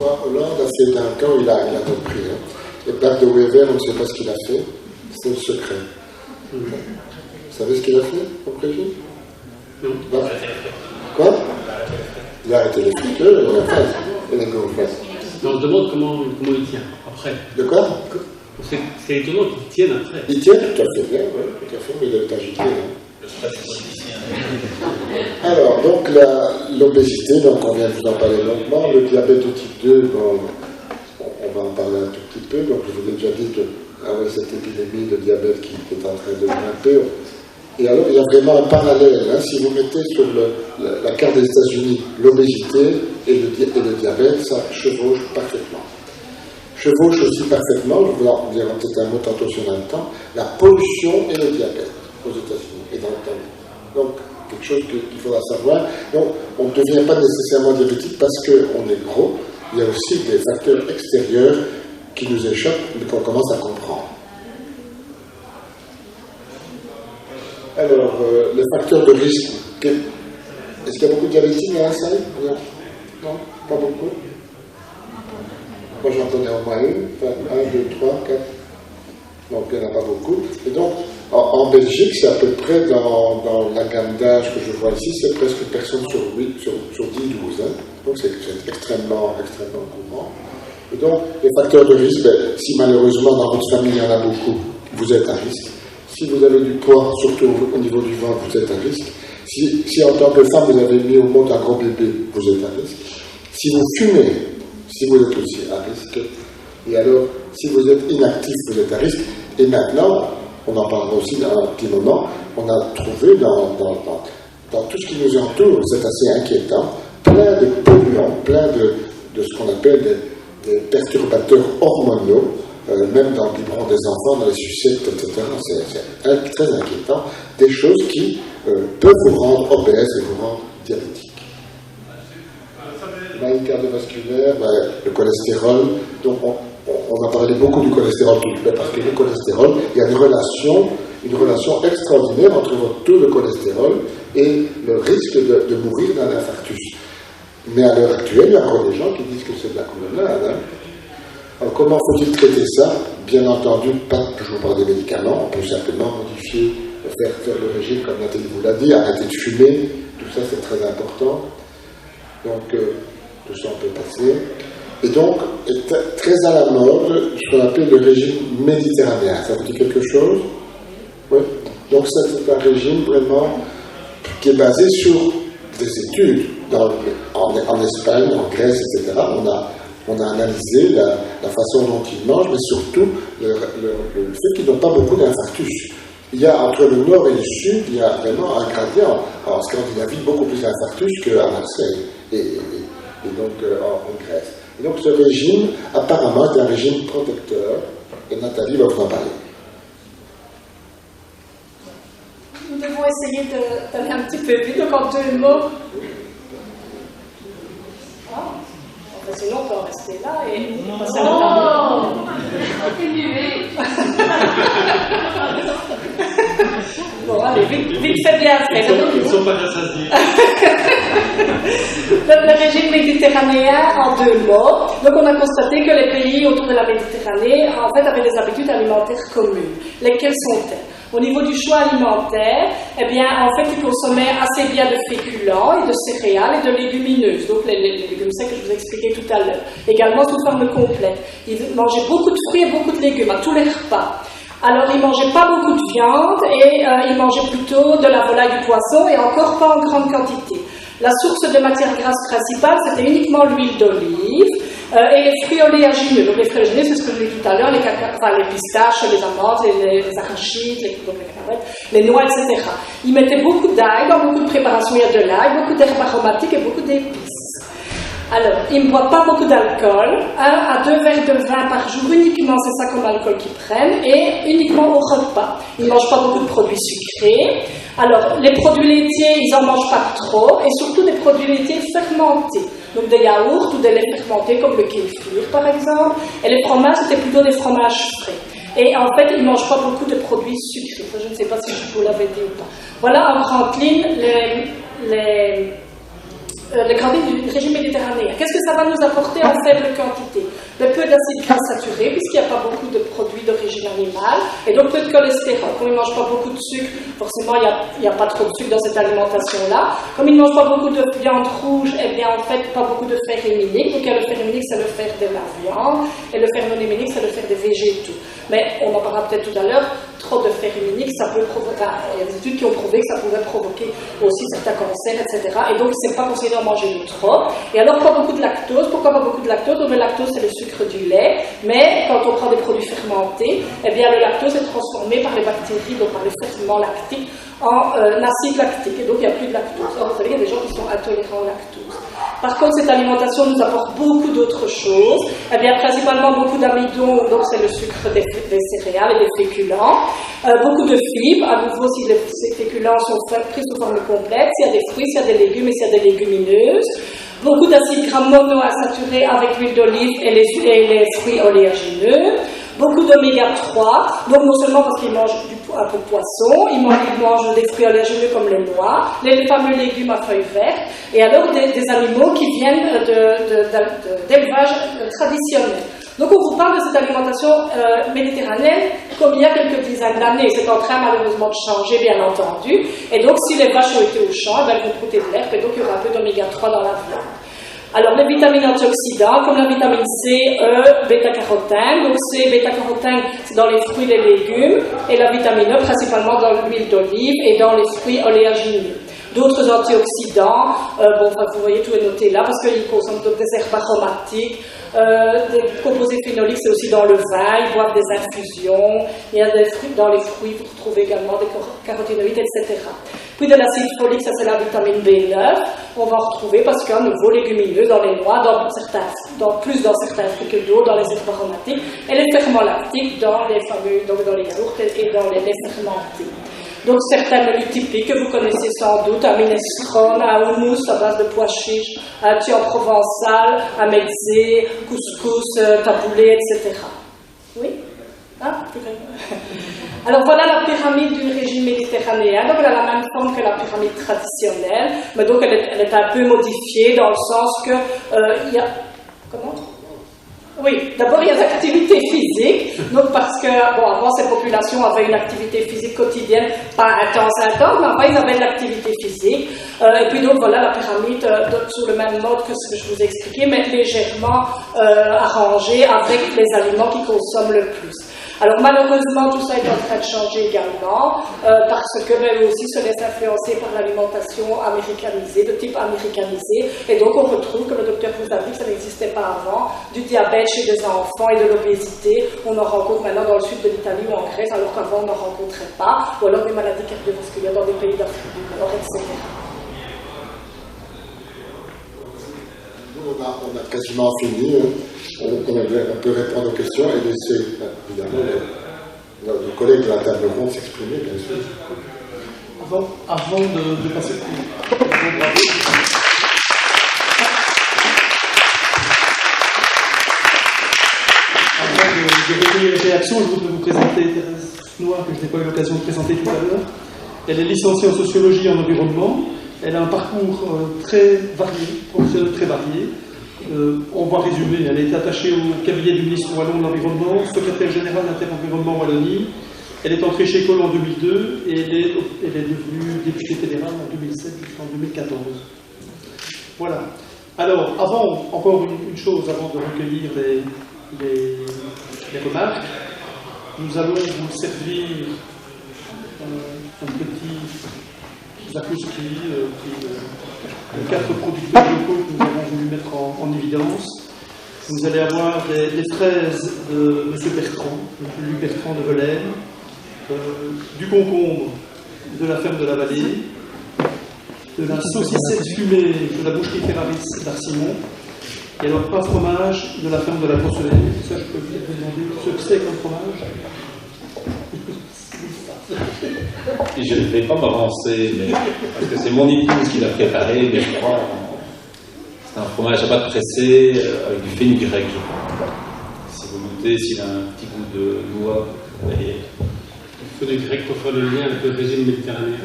Hollande a fait un camp, il a compris. Hein. Et Bart de Wever, on ne sait pas ce qu'il a fait, c'est le secret. Vous savez ce qu'il a fait au régime? Non. Quoi? Il a arrêté les frites, et les gaufres. On se demande comment il tient après. De quoi? C'est étonnant qu'il tienne après. Il tient tout à fait bien, oui, tout à fait, mais il est agité. Alors, donc l'obésité, donc on vient de vous en parler longuement, le diabète de type 2, bon, on va en parler un tout petit peu, donc je vous ai déjà dit avec cette épidémie de diabète qui est en train de grimper. Et alors, il y a vraiment un parallèle, hein, si vous mettez sur la carte des États-Unis l'obésité et le diabète, ça chevauche parfaitement. Chevauche aussi parfaitement, je vous en dirai peut-être un mot tantôt sur un temps, la pollution et le diabète aux États-Unis et dans le temps. Donc, quelque chose qu'il faudra savoir. Donc, on ne devient pas nécessairement diabétique parce qu'on est gros. Il y a aussi des facteurs extérieurs qui nous échappent, mais qu'on commence à comprendre. Alors, les facteurs de risque. Est-ce qu'il y a beaucoup de diabétiques dans la salle? Non, pas beaucoup. Moi, j'en connais au moins une. 1, 2, 3, 4. Donc, il n'y en a pas beaucoup. Et donc, en Belgique, c'est à peu près dans la gamme d'âge que je vois ici, c'est presque une personne sur 10, 12. Hein. Donc, c'est extrêmement courant. Et donc, les facteurs de risque, si malheureusement dans votre famille il y en a beaucoup, vous êtes à risque. Si vous avez du poids, surtout au niveau du ventre, vous êtes à risque. Si en tant que femme, vous avez mis au monde un gros bébé, vous êtes à risque. Si vous fumez, si vous êtes aussi à risque. Et alors, si vous êtes inactif, vous êtes à risque. Et maintenant, on en parlera aussi dans un petit moment, on a trouvé dans tout ce qui nous entoure, c'est assez inquiétant, plein de polluants, plein de ce qu'on appelle des perturbateurs hormonaux, même dans le biberon des enfants, dans les sucettes, etc. C'est très inquiétant. Des choses qui peuvent vous rendre obèse et vous rendre diabétique. Maladie cardiovasculaire, le cholestérol. Donc on a parlé beaucoup du cholestérol tout de suite, parce que le cholestérol, il y a une relation extraordinaire entre votre taux de cholestérol et le risque de mourir d'un infarctus. Mais à l'heure actuelle, il y a encore des gens qui disent que c'est de la colonnade. Hein. Alors comment faut-il traiter ça? Bien entendu, pas toujours par des médicaments, on peut simplement modifier, faire le régime comme Nathalie vous l'a dit, arrêter de fumer, tout ça c'est très important. Donc tout ça on peut passer. Et donc, est très à la mode, ce qu'on appelle le régime méditerranéen. Ça vous dit quelque chose? Oui. Donc c'est un régime vraiment qui est basé sur des études en Espagne, en Grèce, etc. On a analysé la façon dont ils mangent, mais surtout le fait qu'ils n'ont pas beaucoup d'infarctus. Il y a entre le nord et le sud, il y a vraiment un gradient. En Scandinavie, beaucoup plus d'infarctus qu'à Marseille et donc en Grèce. Et donc ce régime, apparemment, est un régime protecteur, et Nathalie va vous en parler. Nous devons essayer d'aller un petit peu vite, donc en 2 mots. Sinon, on peut en rester là et passer à la Bon, allez, vite fait bien fait. Ils ne sont pas rassasiés. Le régime méditerranéen en 2 mots. Donc, on a constaté que les pays autour de la Méditerranée, en fait, avaient des habitudes alimentaires communes. Lesquelles sont-elles? Au niveau du choix alimentaire, eh bien, en fait, ils consommaient assez bien de féculents et de céréales et de légumineuses, donc les légumes secs que je vous expliquais tout à l'heure. Également sous forme complète. Ils mangeaient beaucoup de fruits et beaucoup de légumes à tous les repas. Alors, ils mangeaient pas beaucoup de viande et ils mangeaient plutôt de la volaille, du poisson et encore pas en grande quantité. La source de matière grasse principale, c'était uniquement l'huile d'olive et les fruits oléagineux. Donc, les fruits oléagineux, c'est ce que je disais tout à l'heure, les pistaches, les amandes, les arachides, les cacahuètes, les noix, etc. Ils mettaient beaucoup d'ail dans beaucoup de préparations. Il y a de l'ail, beaucoup d'herbes aromatiques et beaucoup d'épices. Alors, ils ne boivent pas beaucoup d'alcool, 1 à 2 verres de vin par jour uniquement, c'est ça comme alcool qu'ils prennent, et uniquement au repas. Ils ne mangent pas beaucoup de produits sucrés. Alors, les produits laitiers, ils n'en mangent pas trop, et surtout des produits laitiers fermentés. Donc des yaourts ou des laits fermentés comme le kéfir par exemple, et les fromages, c'était plutôt des fromages frais. Et en fait, ils ne mangent pas beaucoup de produits sucrés. Ça, je ne sais pas si je vous l'avais dit ou pas. Voilà en grande ligne les grandes lignes du régime méditerranéen. Qu'est-ce que ça va nous apporter en faible quantité? Peu d'acides gras saturés, puisqu'il n'y a pas beaucoup de produits d'origine animale, et donc peu de cholestérol. Comme ils ne mangent pas beaucoup de sucre, forcément il n'y a pas trop de sucre dans cette alimentation-là. Comme ils ne mangent pas beaucoup de viande rouge, eh bien en fait pas beaucoup de fer héminique. Donc le fer héminique, c'est le fer de la viande, et le fer non héminique, c'est le fer des végétaux. Mais on en parlera peut-être tout à l'heure, trop de fer héminique, ça peut provoquer, il y a des études qui ont prouvé que ça pouvait provoquer aussi certains cancers, etc. Et donc c'est pas conseillé d'en manger de trop. Et alors pas beaucoup de lactose. Pourquoi pas beaucoup de lactose? Donc le lactose, c'est le sucre du lait, mais quand on prend des produits fermentés, eh bien le lactose est transformé par les bactéries, donc par les ferments lactiques, en acide lactique, et donc il n'y a plus de lactose. Alors vous savez, il y a des gens qui sont intolérants au lactose. Par contre, cette alimentation nous apporte beaucoup d'autres choses, eh bien principalement beaucoup d'amidon, donc c'est le sucre des céréales et des féculents, beaucoup de fibres, à nouveau si ces féculents sont pris sous forme complète, s'il y a des fruits, s'il y a des légumes et s'il y a des légumineuses. Beaucoup d'acides gras monoinsaturés avec l'huile d'olive et les fruits oléagineux. Beaucoup d'oméga 3, donc non seulement parce qu'ils mangent un peu de poisson, ils mangent des fruits oléagineux comme les noix, les fameux légumes à feuilles vertes, et alors des animaux qui viennent d'élevage traditionnel. Donc on vous parle de cette alimentation méditerranéenne comme il y a quelques dizaines d'années. C'est en train malheureusement de changer, bien entendu. Et donc si les vaches ont été au champ, elles vont brouter de l'herbe, et donc il y aura un peu d'oméga 3 dans la viande. Alors les vitamines antioxydants, comme la vitamine C, E, bêta-carotène. Donc C, bêta-carotène, c'est dans les fruits et les légumes, et la vitamine E principalement dans l'huile d'olive et dans les fruits oléagineux. D'autres antioxydants, vous voyez, tout est noté là, parce qu'ils consomment donc des herbes aromatiques, des composés phénoliques, c'est aussi dans le vin, ils boivent des infusions, il y a des fruits, dans les fruits, vous retrouvez également des caroténoïdes, etc. Puis de l'acide folique, ça c'est la vitamine B9, on va retrouver parce qu'à nouveau légumineux dans les noix, plus dans certains fruits que d'autres, dans les herbes aromatiques, et les ferments lactiques dans les fameux, donc dans les yaourts et dans les laits fermentés. Donc certains menus typiques que vous connaissez sans doute, un minestrone, un houmous à base de pois chiches, un thé en provençal, un mezzé, couscous, taboulé, etc. Oui? Alors voilà la pyramide du régime méditerranéen. Donc elle a la même forme que la pyramide traditionnelle, mais donc elle est un peu modifiée dans le sens que il y a... Comment? Oui, d'abord il y a l'activité physique, donc parce que, avant ces populations avaient une activité physique quotidienne, pas intense, mais avant ils avaient de l'activité physique, et puis donc voilà la pyramide sur le même mode que ce que je vous ai expliqué, mais légèrement arrangée avec les aliments qui consomment le plus. Alors malheureusement tout ça est en train de changer également, parce que aussi se laisse influencer par l'alimentation américanisée, de type américanisé, et donc on retrouve, comme le docteur vous a dit, que ça n'existait pas avant, du diabète chez des enfants et de l'obésité. On en rencontre maintenant dans le sud de l'Italie ou en Grèce, alors qu'avant on n'en rencontrait pas, ou alors des maladies cardiovasculaires dans des pays d'Afrique du Nord, etc. On a quasiment fini. On peut répondre aux questions et laisser, évidemment, nos collègues de la table ronde s'exprimer, bien sûr. Avant de passer Avant de recueillir les réactions, je voudrais vous présenter Thérèse Noir, que je n'ai pas eu l'occasion de présenter tout à l'heure. Elle est licenciée en sociologie et en environnement. Elle a un parcours très varié, professionnel très varié. On va résumer, elle a été attachée au cabinet du ministre wallon de l'Environnement, secrétaire générale d'Interenvironnement Wallonie. Elle est entrée chez École en 2002 et elle est devenue députée fédérale en 2007 jusqu'en 2014. Voilà. Alors, encore une chose, avant de recueillir les remarques, nous allons vous servir un petit zakuski, les 4 producteurs locaux que nous avons voulu mettre en évidence. Vous allez avoir les fraises de M. Bertrand, M. Luc Bertrand de Velaine, du concombre de la ferme de la Vallée, de la saucissette fumée de la boucherie Ferraris d'Arcimon, et alors un fromage de la ferme de la Porcelaine. Ça, je peux vous demander ce que c'est comme fromage. Je ne vais pas m'avancer, parce que c'est mon épouse qui l'a préparé, mais je crois c'est un fromage à pâte pressée avec du fenugrec, je crois. Si vous goûtez, s'il a un petit goût de noix derrière. Le fenugrec pour faire le lien avec le régime méditerranéen.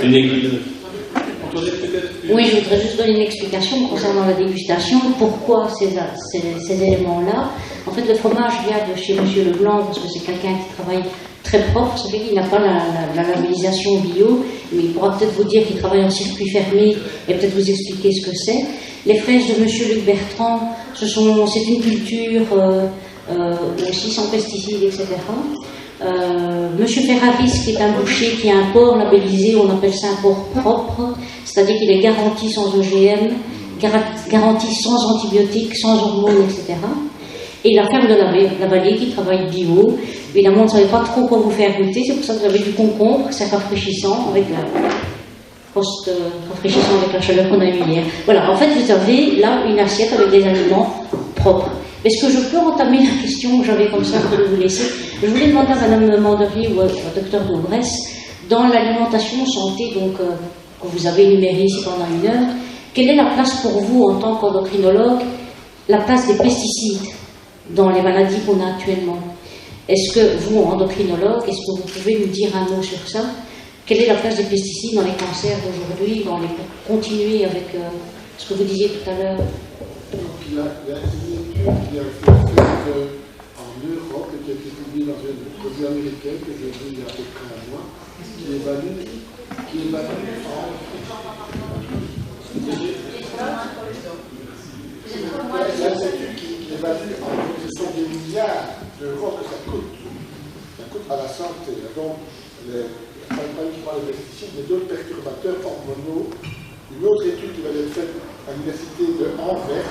Une aiguille. Oui, je voudrais juste donner une explication concernant la dégustation. Pourquoi ces éléments-là? En fait, le fromage vient de chez M. Leblanc, parce que c'est quelqu'un qui travaille très propre, ça fait qu'il n'a pas la labellisation bio, mais il pourra peut-être vous dire qu'il travaille en circuit fermé et peut-être vous expliquer ce que c'est. Les fraises de M. Luc Bertrand, c'est une culture aussi sans pesticides, etc. Monsieur Ferraris, qui est un boucher, qui a un porc labellisé, on appelle ça un porc propre, c'est-à-dire qu'il est garanti sans OGM, garanti sans antibiotiques, sans hormones, etc. Et la ferme de la Vallée qui travaille bio. Évidemment, on ne savait pas trop quoi vous faire goûter, c'est pour ça que vous avez du concombre, c'est rafraîchissant avec rafraîchissant avec la chaleur qu'on a eu hier. Voilà, en fait, vous avez là une assiette avec des aliments propres. Est-ce que je peux entamer la question que j'avais comme ça pour vous laisser? Je voulais demander à Mme Manderier ou au Dr Daubresse, dans l'alimentation santé, donc, que vous avez énumérée ici pendant une heure, quelle est la place pour vous, en tant qu'endocrinologue, la place des pesticides dans les maladies qu'on a actuellement? Est-ce que vous, endocrinologue, est-ce que vous pouvez nous dire un mot sur ça? Quelle est la place des pesticides dans les cancers d'aujourd'hui, pour continuer avec ce que vous disiez tout à l'heure? Il y a une étude qui a été faite en Europe et qui a été publiée dans une revue américaine que j'ai vue il y a à peu près un mois, qui évalue ce sont des milliards d'euros que ça coûte à la santé. Donc, pas uniquement les pesticides, mais d'autres perturbateurs hormonaux. Une autre étude qui va être faite à l'université de Anvers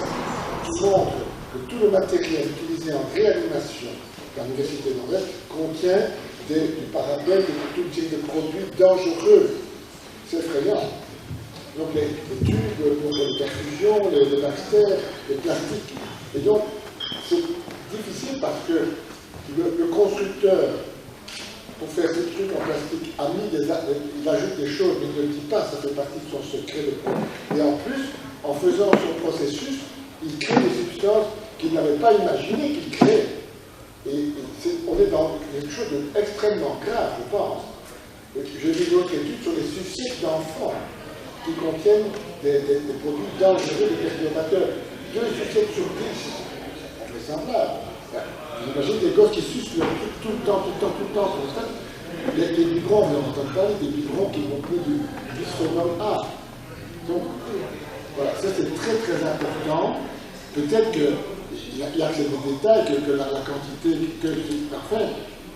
qui montre que tout le matériel utilisé en réanimation à l'université d'Anvers contient du parabène et toute une série de produits dangereux. C'est effrayant. Donc les tubes pour les perfusions, les bactères, les plastiques. Et donc c'est difficile parce que le constructeur, pour faire ces trucs en plastique, il ajoute des choses, mais il ne le dit pas, ça fait partie de son secret de produit. Et en plus, en faisant son processus, il crée des substances qu'il n'avait pas imaginé qu'il crée. Et on est dans quelque chose d'extrêmement grave, je pense. J'ai vu une autre étude sur les sucettes d'enfants qui contiennent des produits dangereux, des perturbateurs. 2 sucettes sur 10. On fait semblable. J'imagine des gosses qui sucent leur truc tout le temps, comme ça. Les biberons, on n'entend pas des biberons qui vont plus du bisphénol A. Donc, voilà, ça c'est très très important. Peut-être qu'il y a que des détails, que la quantité, enfin,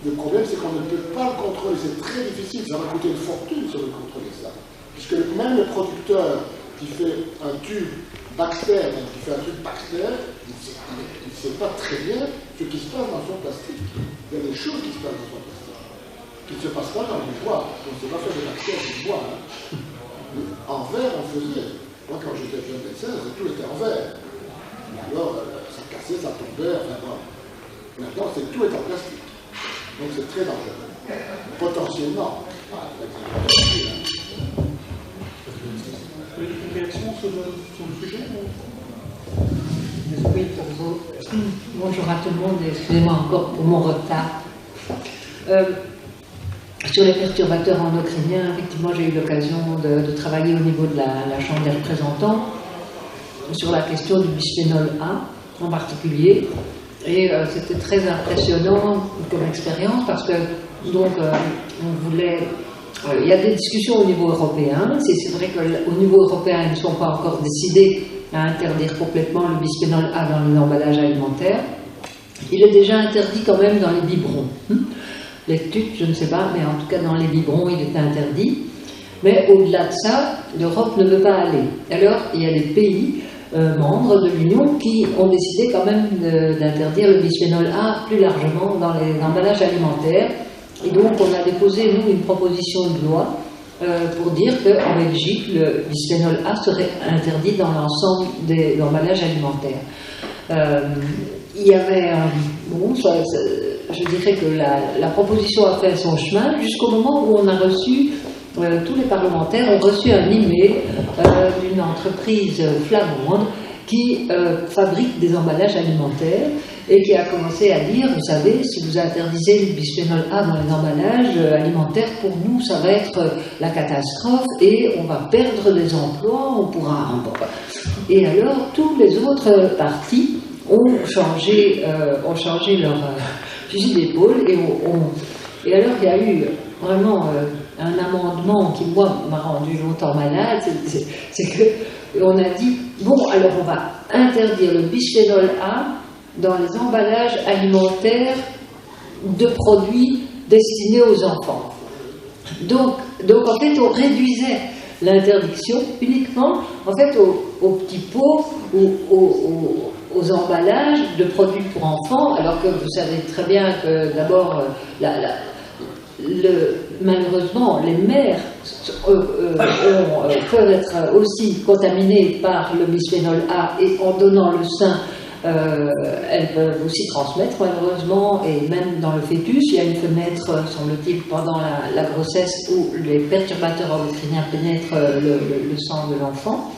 le problème c'est qu'on ne peut pas le contrôler, c'est très difficile, ça va coûter une fortune sur le contrôler ça. Puisque même le producteur qui fait un tube Baxter, qui fait un truc Baxter, il ne sait pas très bien ce qui se passe dans son plastique. Il y a des choses qui se passent dans son plastique, qui ne se passent pas dans du bois. On ne sait pas faire de Baxter du bois. Hein. En verre, on faisait. Moi, quand j'étais jeune médecin, tout était en verre. Alors, ça cassait, ça tombait, enfin bon. Maintenant, tout est en plastique. Donc, c'est très dangereux. Potentiellement. Une réaction sur le sujet Oui, bonjour à tout le monde, excusez-moi encore pour mon retard. Sur les perturbateurs endocriniens, effectivement, j'ai eu l'occasion de travailler au niveau de la Chambre des représentants sur la question du bisphénol A en particulier. Et c'était très impressionnant comme expérience parce que, donc, on voulait. Il y a des discussions au niveau européen. C'est vrai qu'au niveau européen, ils ne sont pas encore décidés à interdire complètement le bisphénol A dans les emballages alimentaires. Il est déjà interdit quand même dans les biberons. Les tucs, je ne sais pas, mais en tout cas dans les biberons, il est interdit. Mais au-delà de ça, l'Europe ne veut pas aller. Alors, il y a des pays membres de l'Union qui ont décidé quand même d'interdire le bisphénol A plus largement dans les emballages alimentaires. Et donc, on a déposé, nous, une proposition de loi pour dire qu'en Belgique, le bisphénol A serait interdit dans l'ensemble des emballages alimentaires. Il y avait je dirais que la proposition a fait son chemin jusqu'au moment où on a reçu, tous les parlementaires ont reçu un email d'une entreprise flamande qui fabrique des emballages alimentaires et qui a commencé à dire, vous savez, si vous interdisez le bisphénol A dans les emballages alimentaires, pour nous, ça va être la catastrophe et on va perdre des emplois, on pourra... Et alors, tous les autres partis ont changé leur fusil d'épaule et alors il y a eu vraiment un amendement qui, moi, m'a rendu longtemps malade, c'est qu'on a dit, bon, alors on va interdire le bisphénol A dans les emballages alimentaires de produits destinés aux enfants. Donc en fait, on réduisait l'interdiction uniquement en fait aux petits pots ou aux emballages de produits pour enfants, alors que vous savez très bien que d'abord malheureusement les mères peuvent être aussi contaminées par le bisphénol A et en donnant le sein elles peuvent aussi transmettre malheureusement, et même dans le fœtus il y a une fenêtre, semble-t-il, pendant la grossesse où les perturbateurs endocriniens pénètrent le sang de l'enfant.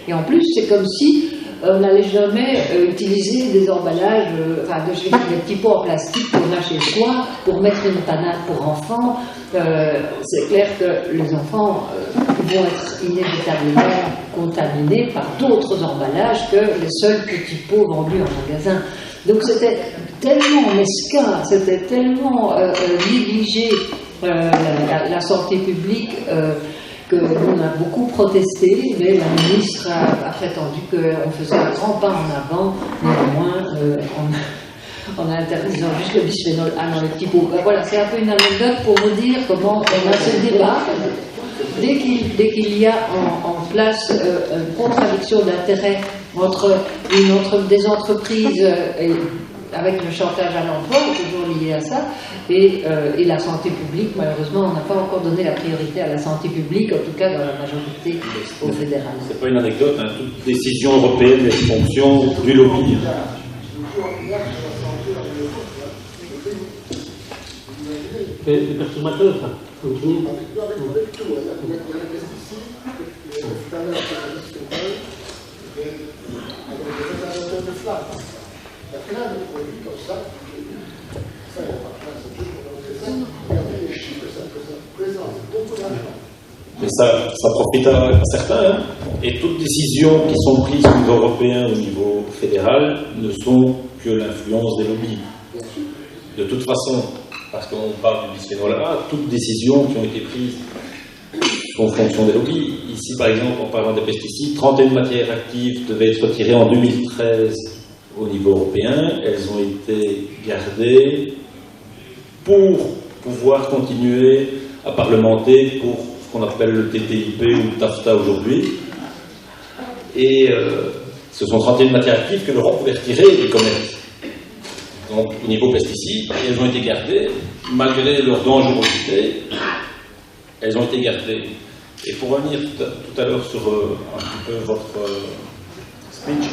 Et en plus c'est comme si on n'allait jamais utiliser des emballages, des petits pots en plastique qu'on a chez soi pour mettre une panade pour enfants. C'est clair que les enfants vont être inévitablement contaminés par d'autres emballages que les seuls petits pots vendus en magasin. Donc c'était tellement mesquin, c'était tellement négligé la santé publique qu'on a beaucoup protesté, mais la ministre a prétendu qu'on faisait un grand pas en avant. Néanmoins, en interdisant juste le bisphénol A dans les petits pots. Ben voilà, c'est un peu une anecdote pour vous dire comment on a ce débat. Dès qu'il y a en place une contradiction d'intérêt entre des entreprises avec le chantage à l'emploi, toujours lié à ça, et la santé publique, malheureusement, on n'a pas encore donné la priorité à la santé publique, en tout cas dans la majorité au fédéral. C'est pas une anecdote, hein. Toute décision européenne est fonction du lobby. Les perturbateurs, ça continue. Avec tout, il y a les pesticides, tout à l'heure, avec des réservateurs de flamme. Il y a plein de produits comme ça. Ça, il n'y a pas plein, c'est juste pour montrer ça. Regardez les chiffres que ça présente, c'est beaucoup d'argent. Mais ça profite à certains, hein. Et toutes décisions qui sont prises au niveau européen, au niveau fédéral, ne sont que l'influence des lobbies. De toute façon, parce qu'on parle du bisphénol A, toutes décisions qui ont été prises sont en fonction des lobbies. Ici, par exemple, en parlant des pesticides, 31 matières actives devaient être retirées en 2013 au niveau européen. Elles ont été gardées pour pouvoir continuer à parlementer pour ce qu'on appelle le TTIP ou le TAFTA aujourd'hui. Et ce sont 31 matières actives que l'Europe pouvait retirer du commerce. Donc, au niveau pesticides, elles ont été gardées, malgré leur dangerosité, elles ont été gardées. Et pour revenir tout à l'heure sur un petit peu votre speech,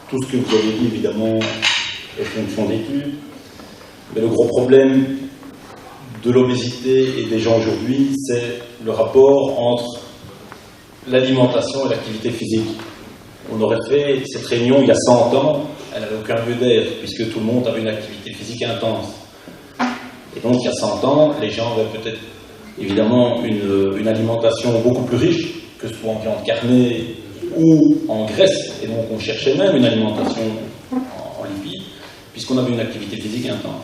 tout ce que vous avez dit, évidemment, est fonction d'études, mais le gros problème de l'obésité et des gens aujourd'hui, c'est le rapport entre l'alimentation et l'activité physique. On aurait fait cette réunion il y a 100 ans, elle n'avait aucun lieu d'être, puisque tout le monde avait une activité physique intense. Et donc, il y a 100 ans, les gens avaient peut-être, évidemment, une alimentation beaucoup plus riche, que ce soit en viande carnée ou en graisse. Et donc, on cherchait même une alimentation en lipides, puisqu'on avait une activité physique intense.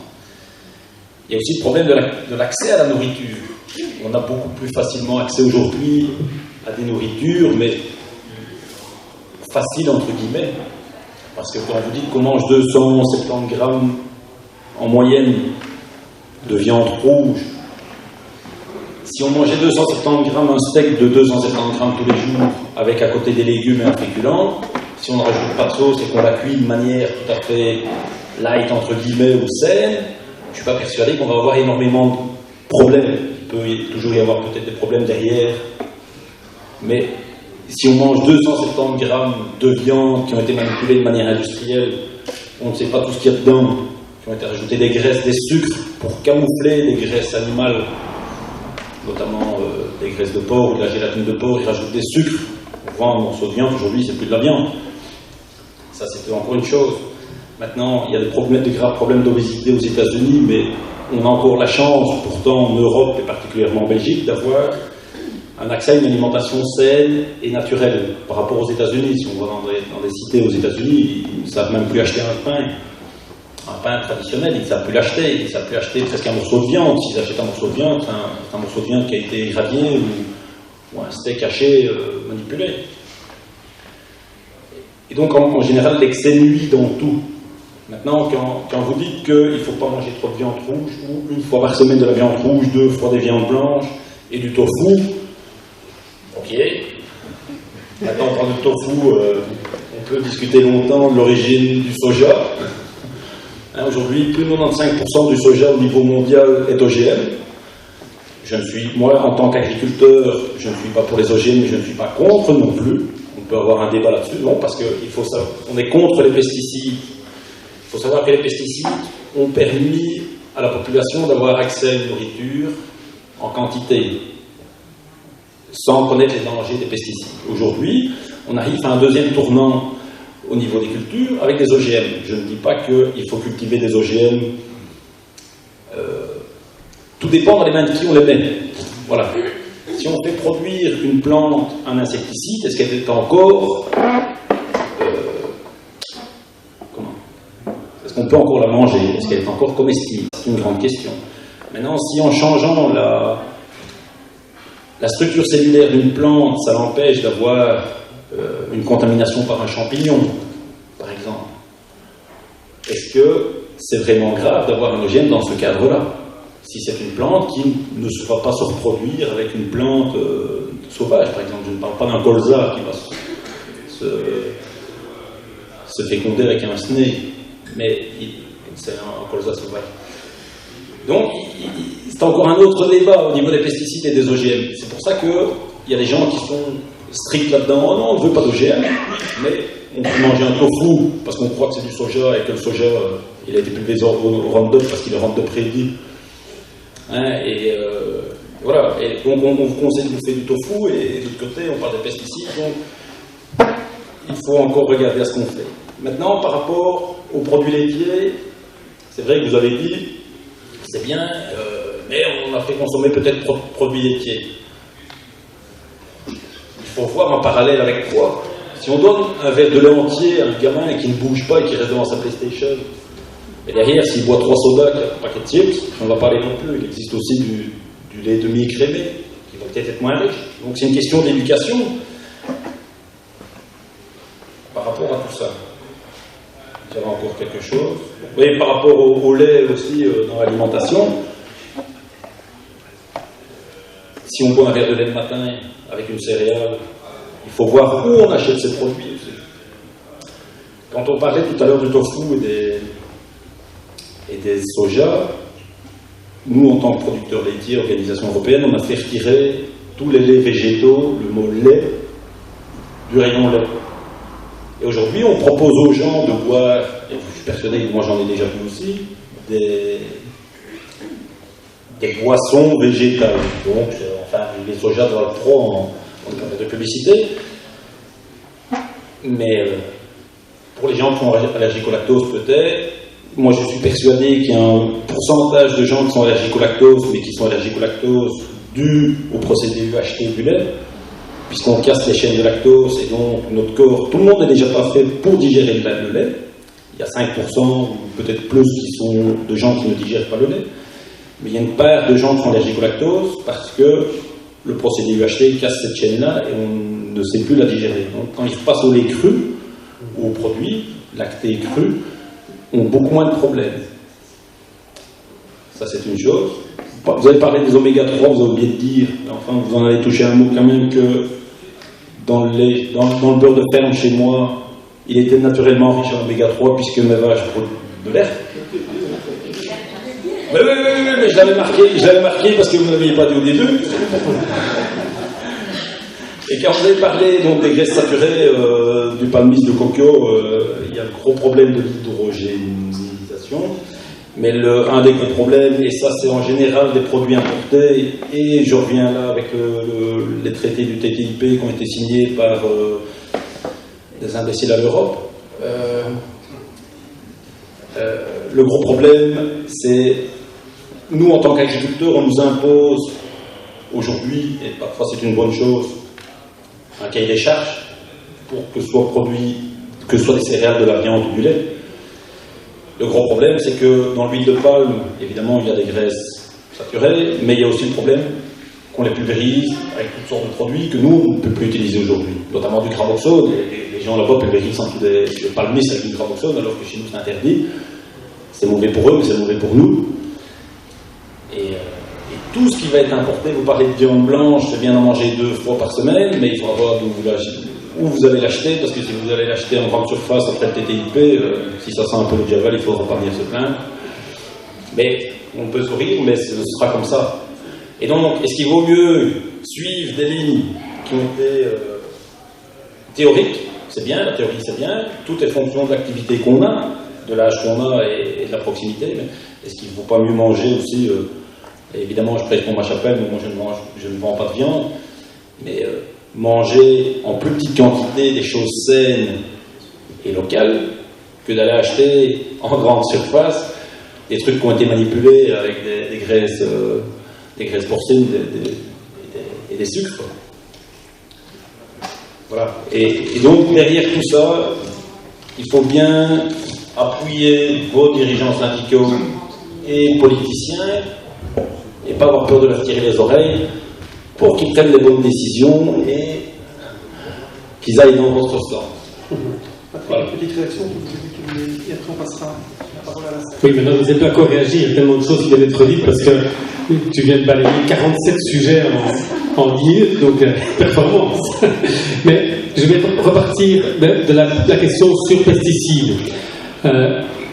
Il y a aussi le problème de l'accès à la nourriture. On a beaucoup plus facilement accès aujourd'hui à des nourritures, mais facile entre guillemets. Parce que quand vous dites qu'on mange 270 grammes en moyenne de viande rouge, si on mangeait 270 grammes, un steak de 270 grammes tous les jours, avec à côté des légumes et un féculent, si on ne rajoute pas de sauce et qu'on la cuit de manière tout à fait light, entre guillemets, ou saine, je ne suis pas persuadé qu'on va avoir énormément de problèmes. Il peut toujours y avoir peut-être des problèmes derrière, mais si on mange 270 grammes de viande qui ont été manipulées de manière industrielle, on ne sait pas tout ce qu'il y a dedans, qui ont été rajoutés des graisses, des sucres pour camoufler les graisses animales, notamment des graisses de porc ou de la gélatine de porc, ils rajoutent des sucres pour vendre un morceau de viande. Aujourd'hui, c'est plus de la viande. Ça, c'était encore une chose. Maintenant, il y a des graves problèmes d'obésité aux États-Unis, mais on a encore la chance, pourtant en Europe et particulièrement en Belgique, d'avoir un accès à une alimentation saine et naturelle par rapport aux États-Unis. Si on va dans des cités aux États-Unis, ils ne savent même plus acheter un pain traditionnel, ils ne savent plus l'acheter. Ils ne savent plus acheter presque un morceau de viande. S'ils achètent un morceau de viande, c'est un morceau de viande qui a été irradié ou un steak haché manipulé. Et donc, en général, l'excès nuit dans tout. Maintenant, quand vous dites qu'il ne faut pas manger trop de viande rouge, ou une fois par semaine de la viande rouge, 2 fois des viandes blanches et du tofu, ok. Maintenant, on parle de tofu, on peut discuter longtemps de l'origine du soja. Hein, aujourd'hui, plus de 95% du soja au niveau mondial est OGM. Moi, en tant qu'agriculteur, je ne suis pas pour les OGM, mais je ne suis pas contre non plus. On peut avoir un débat là-dessus, non, parce qu'on est contre les pesticides. Il faut savoir que les pesticides ont permis à la population d'avoir accès à une nourriture en quantité, sans connaître les dangers des pesticides. Aujourd'hui, on arrive à un deuxième tournant au niveau des cultures avec des OGM. Je ne dis pas qu'il faut cultiver des OGM. Tout dépend dans les mains de qui on les met. Voilà. Si on fait produire une plante, un insecticide, est-ce qu'elle est encore... Est-ce qu'on peut encore la manger? Est-ce qu'elle est encore comestible? C'est une grande question. Maintenant, si en changeant la structure cellulaire d'une plante, ça l'empêche d'avoir une contamination par un champignon, par exemple, est-ce que c'est vraiment grave d'avoir un OGM dans ce cadre-là? Si c'est une plante qui ne va pas se reproduire avec une plante sauvage, par exemple, je ne parle pas d'un colza qui va se féconder avec un SNE, mais c'est un colza sauvage. Donc, c'est encore un autre débat au niveau des pesticides et des OGM. C'est pour ça qu'il y a des gens qui sont stricts là-dedans. Oh non, on ne veut pas d'OGM, mais on peut manger un tofu parce qu'on croit que c'est du soja et que le soja, il a été pulvérisé au Roundup parce qu'il est Roundup prédit. Hein, voilà. Et donc, on vous conseille de bouffer du tofu et de l'autre côté, on parle des pesticides. Donc, il faut encore regarder à ce qu'on fait. Maintenant, par rapport aux produits laitiers, c'est vrai que vous avez dit, c'est bien, mais on a fait consommer peut-être trop de produits laitiers. Il faut voir en parallèle avec quoi. Si on donne un verre de lait entier à un gamin qui ne bouge pas et qui reste devant sa PlayStation, et derrière, s'il boit 3 sodas, 4 paquets de chips, on ne va pas aller non plus. Il existe aussi du lait demi-écrémé, qui va peut-être être moins riche. Donc c'est une question d'éducation par rapport à tout ça. Il y aura encore quelque chose. Oui, par rapport au lait aussi dans l'alimentation. Si on boit un verre de lait le matin avec une céréale, il faut voir où on achète ces produits aussi. Quand on parlait tout à l'heure du tofu et des soja, nous, en tant que producteurs laitiers, organisation européenne, on a fait retirer tous les laits végétaux, le mot lait, du rayon lait. Et aujourd'hui, on propose aux gens de boire, et je suis persuadé que moi j'en ai déjà vu aussi, des boissons végétales. Donc, enfin, les sojas doivent être pro en termes de publicité. Mais pour les gens qui sont allergiques au lactose, peut-être, moi je suis persuadé qu'il y a un pourcentage de gens qui sont allergiques au lactose, mais qui sont allergiques au lactose dû au procédé UHT du lait, puisqu'on casse les chaînes de lactose et donc notre corps, tout le monde n'est déjà pas fait pour digérer le lait. Il y a 5% ou peut-être plus de gens qui ne digèrent pas le lait. Mais il y a une part de gens qui sont allergiques au lactose parce que le procédé UHT casse cette chaîne-là et on ne sait plus la digérer. Donc quand ils passent au lait cru, ou aux produits lactés crus, ont beaucoup moins de problèmes. Ça, c'est une chose. Vous avez parlé des oméga 3, vous avez oublié de dire, enfin, vous en avez touché un mot quand même, que dans le beurre de ferme chez moi, il était naturellement riche en oméga 3 puisque mes vaches produisent de l'air. Oui, mais je l'avais marqué parce que vous ne l'aviez pas dit au début. Et quand vous avez parlé donc, des graisses saturées, du palmiste de coco, il y a le gros problème de l'hydrogénisation. Mais un des gros problèmes, et ça c'est en général des produits importés, et je reviens là avec les traités du TTIP qui ont été signés par des imbéciles à l'Europe. Le gros problème, c'est nous en tant qu'agriculteurs, on nous impose aujourd'hui, et parfois c'est une bonne chose, un cahier des charges pour que soit produit, que ce soit des céréales, de la viande ou du lait. Le gros problème, c'est que dans l'huile de palme, évidemment, il y a des graisses saturées, mais il y a aussi le problème qu'on les pulvérise avec toutes sortes de produits que nous, on ne peut plus utiliser aujourd'hui, notamment du gramoxone. Les gens là-bas pulvérisent le palmiste avec du gramoxone, alors que chez nous, c'est interdit. C'est mauvais pour eux, mais c'est mauvais pour nous. Et tout ce qui va être importé, vous parlez de viande blanche, c'est bien d'en manger 2 fois par semaine, mais il faudra voir où vous allez l'acheter, parce que si vous allez l'acheter en grande surface après le TTIP, si ça sent un peu le diable, il ne faudra pas venir se plaindre. Mais on peut sourire, mais ce sera comme ça. Et donc, est-ce qu'il vaut mieux suivre des lignes qui ont été théoriques? C'est bien, la théorie c'est bien, tout est fonction de l'activité qu'on a, de l'âge qu'on a et de la proximité, mais est-ce qu'il ne vaut pas mieux manger aussi évidemment, je prêche pour ma chapelle, mais moi je ne vends pas de viande, mais manger en plus petite quantité des choses saines et locales que d'aller acheter en grande surface des trucs qui ont été manipulés avec des graisses porcines et des sucres. Voilà. Et donc, derrière tout ça, il faut bien appuyer vos dirigeants syndicaux et politiciens et pas avoir peur de leur tirer les oreilles pour qu'ils prennent les bonnes décisions et qu'ils aillent dans votre sens. Voilà. Petite réaction. et après on passera la parole à la salle. Oui, maintenant je ne sais pas à quoi réagir, il y a tellement de choses qui viennent d'être dites parce que tu viens de balayer 47 sujets en 10 minutes, donc performance. Mais je vais repartir de la question sur pesticides,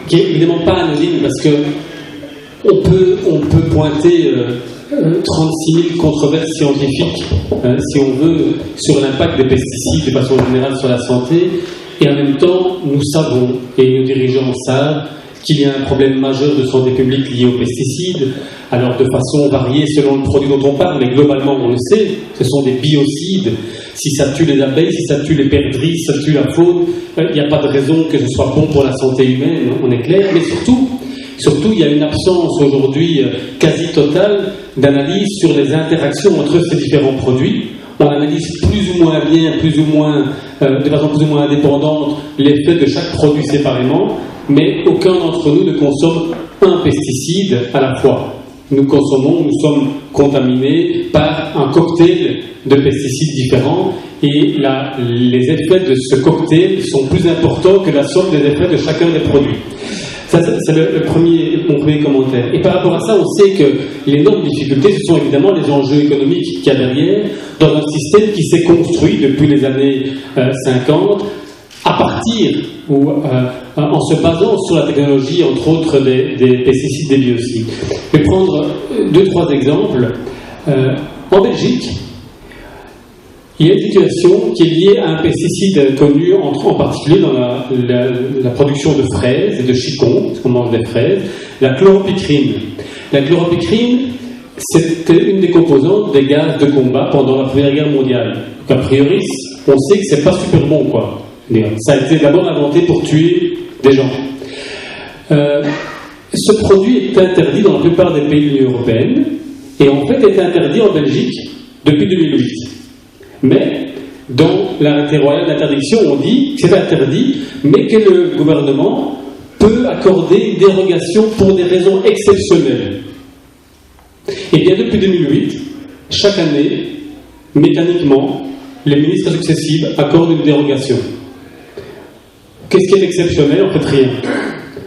qui est évidemment pas anodine parce que on peut pointer 36 000 controverses scientifiques, si on veut, sur l'impact des pesticides de façon générale sur la santé, et en même temps, nous savons, et nos dirigeants savent, qu'il y a un problème majeur de santé publique lié aux pesticides, alors de façon variée selon le produit dont on parle, mais globalement on le sait, ce sont des biocides. Si ça tue les abeilles, si ça tue les perdrix, si ça tue la faune, il n'y a pas de raison que ce soit bon pour la santé humaine, on est clair, mais surtout, il y a une absence aujourd'hui quasi totale d'analyse sur les interactions entre ces différents produits. On analyse plus ou moins bien, de façon plus ou moins indépendante, l'effet de chaque produit séparément, mais aucun d'entre nous ne consomme un pesticide à la fois. Nous sommes contaminés par un cocktail de pesticides différents et les effets de ce cocktail sont plus importants que la somme des effets de chacun des produits. Ça, c'est mon premier commentaire. Et par rapport à ça, on sait que l'énorme difficulté, ce sont évidemment les enjeux économiques qu'il y a derrière, dans un système qui s'est construit depuis les années 50, à partir en se basant sur la technologie, entre autres, des pesticides, des biocides. Je vais prendre 2-3 exemples. En Belgique, il y a une situation qui est liée à un pesticide connu en particulier dans la production de fraises et de chicons, parce qu'on mange des fraises, la chloropicrine. La chloropicrine, c'était une des composantes des gaz de combat pendant la Première Guerre mondiale. Donc, a priori, on sait que c'est pas super bon, quoi. Ça a été d'abord inventé pour tuer des gens. Ce produit est interdit dans la plupart des pays de l'Union européenne, et en fait est interdit en Belgique depuis 2008. Mais dans l'arrêté royal d'interdiction, on dit que c'est interdit, mais que le gouvernement peut accorder une dérogation pour des raisons exceptionnelles. Et bien depuis 2008, chaque année, mécaniquement, les ministres successifs accordent une dérogation. Qu'est-ce qui est exceptionnel? En fait, rien.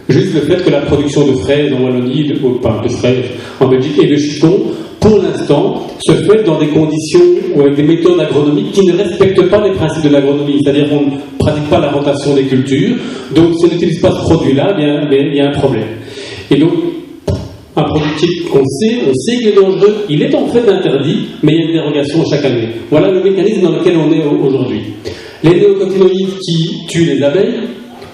Juste le fait que la production de fraises en Wallonie, de fraises en Belgique et de chicons, pour l'instant, se fait dans des conditions ou avec des méthodes agronomiques qui ne respectent pas les principes de l'agronomie. C'est-à-dire qu'on ne pratique pas la rotation des cultures. Donc, si on n'utilise pas ce produit-là, il y a un problème. Et donc, un produit qu'on sait, on sait qu'il est dangereux, il est en fait interdit, mais il y a une dérogation chaque année. Voilà le mécanisme dans lequel on est aujourd'hui. Les néonicotinoïdes qui tuent les abeilles,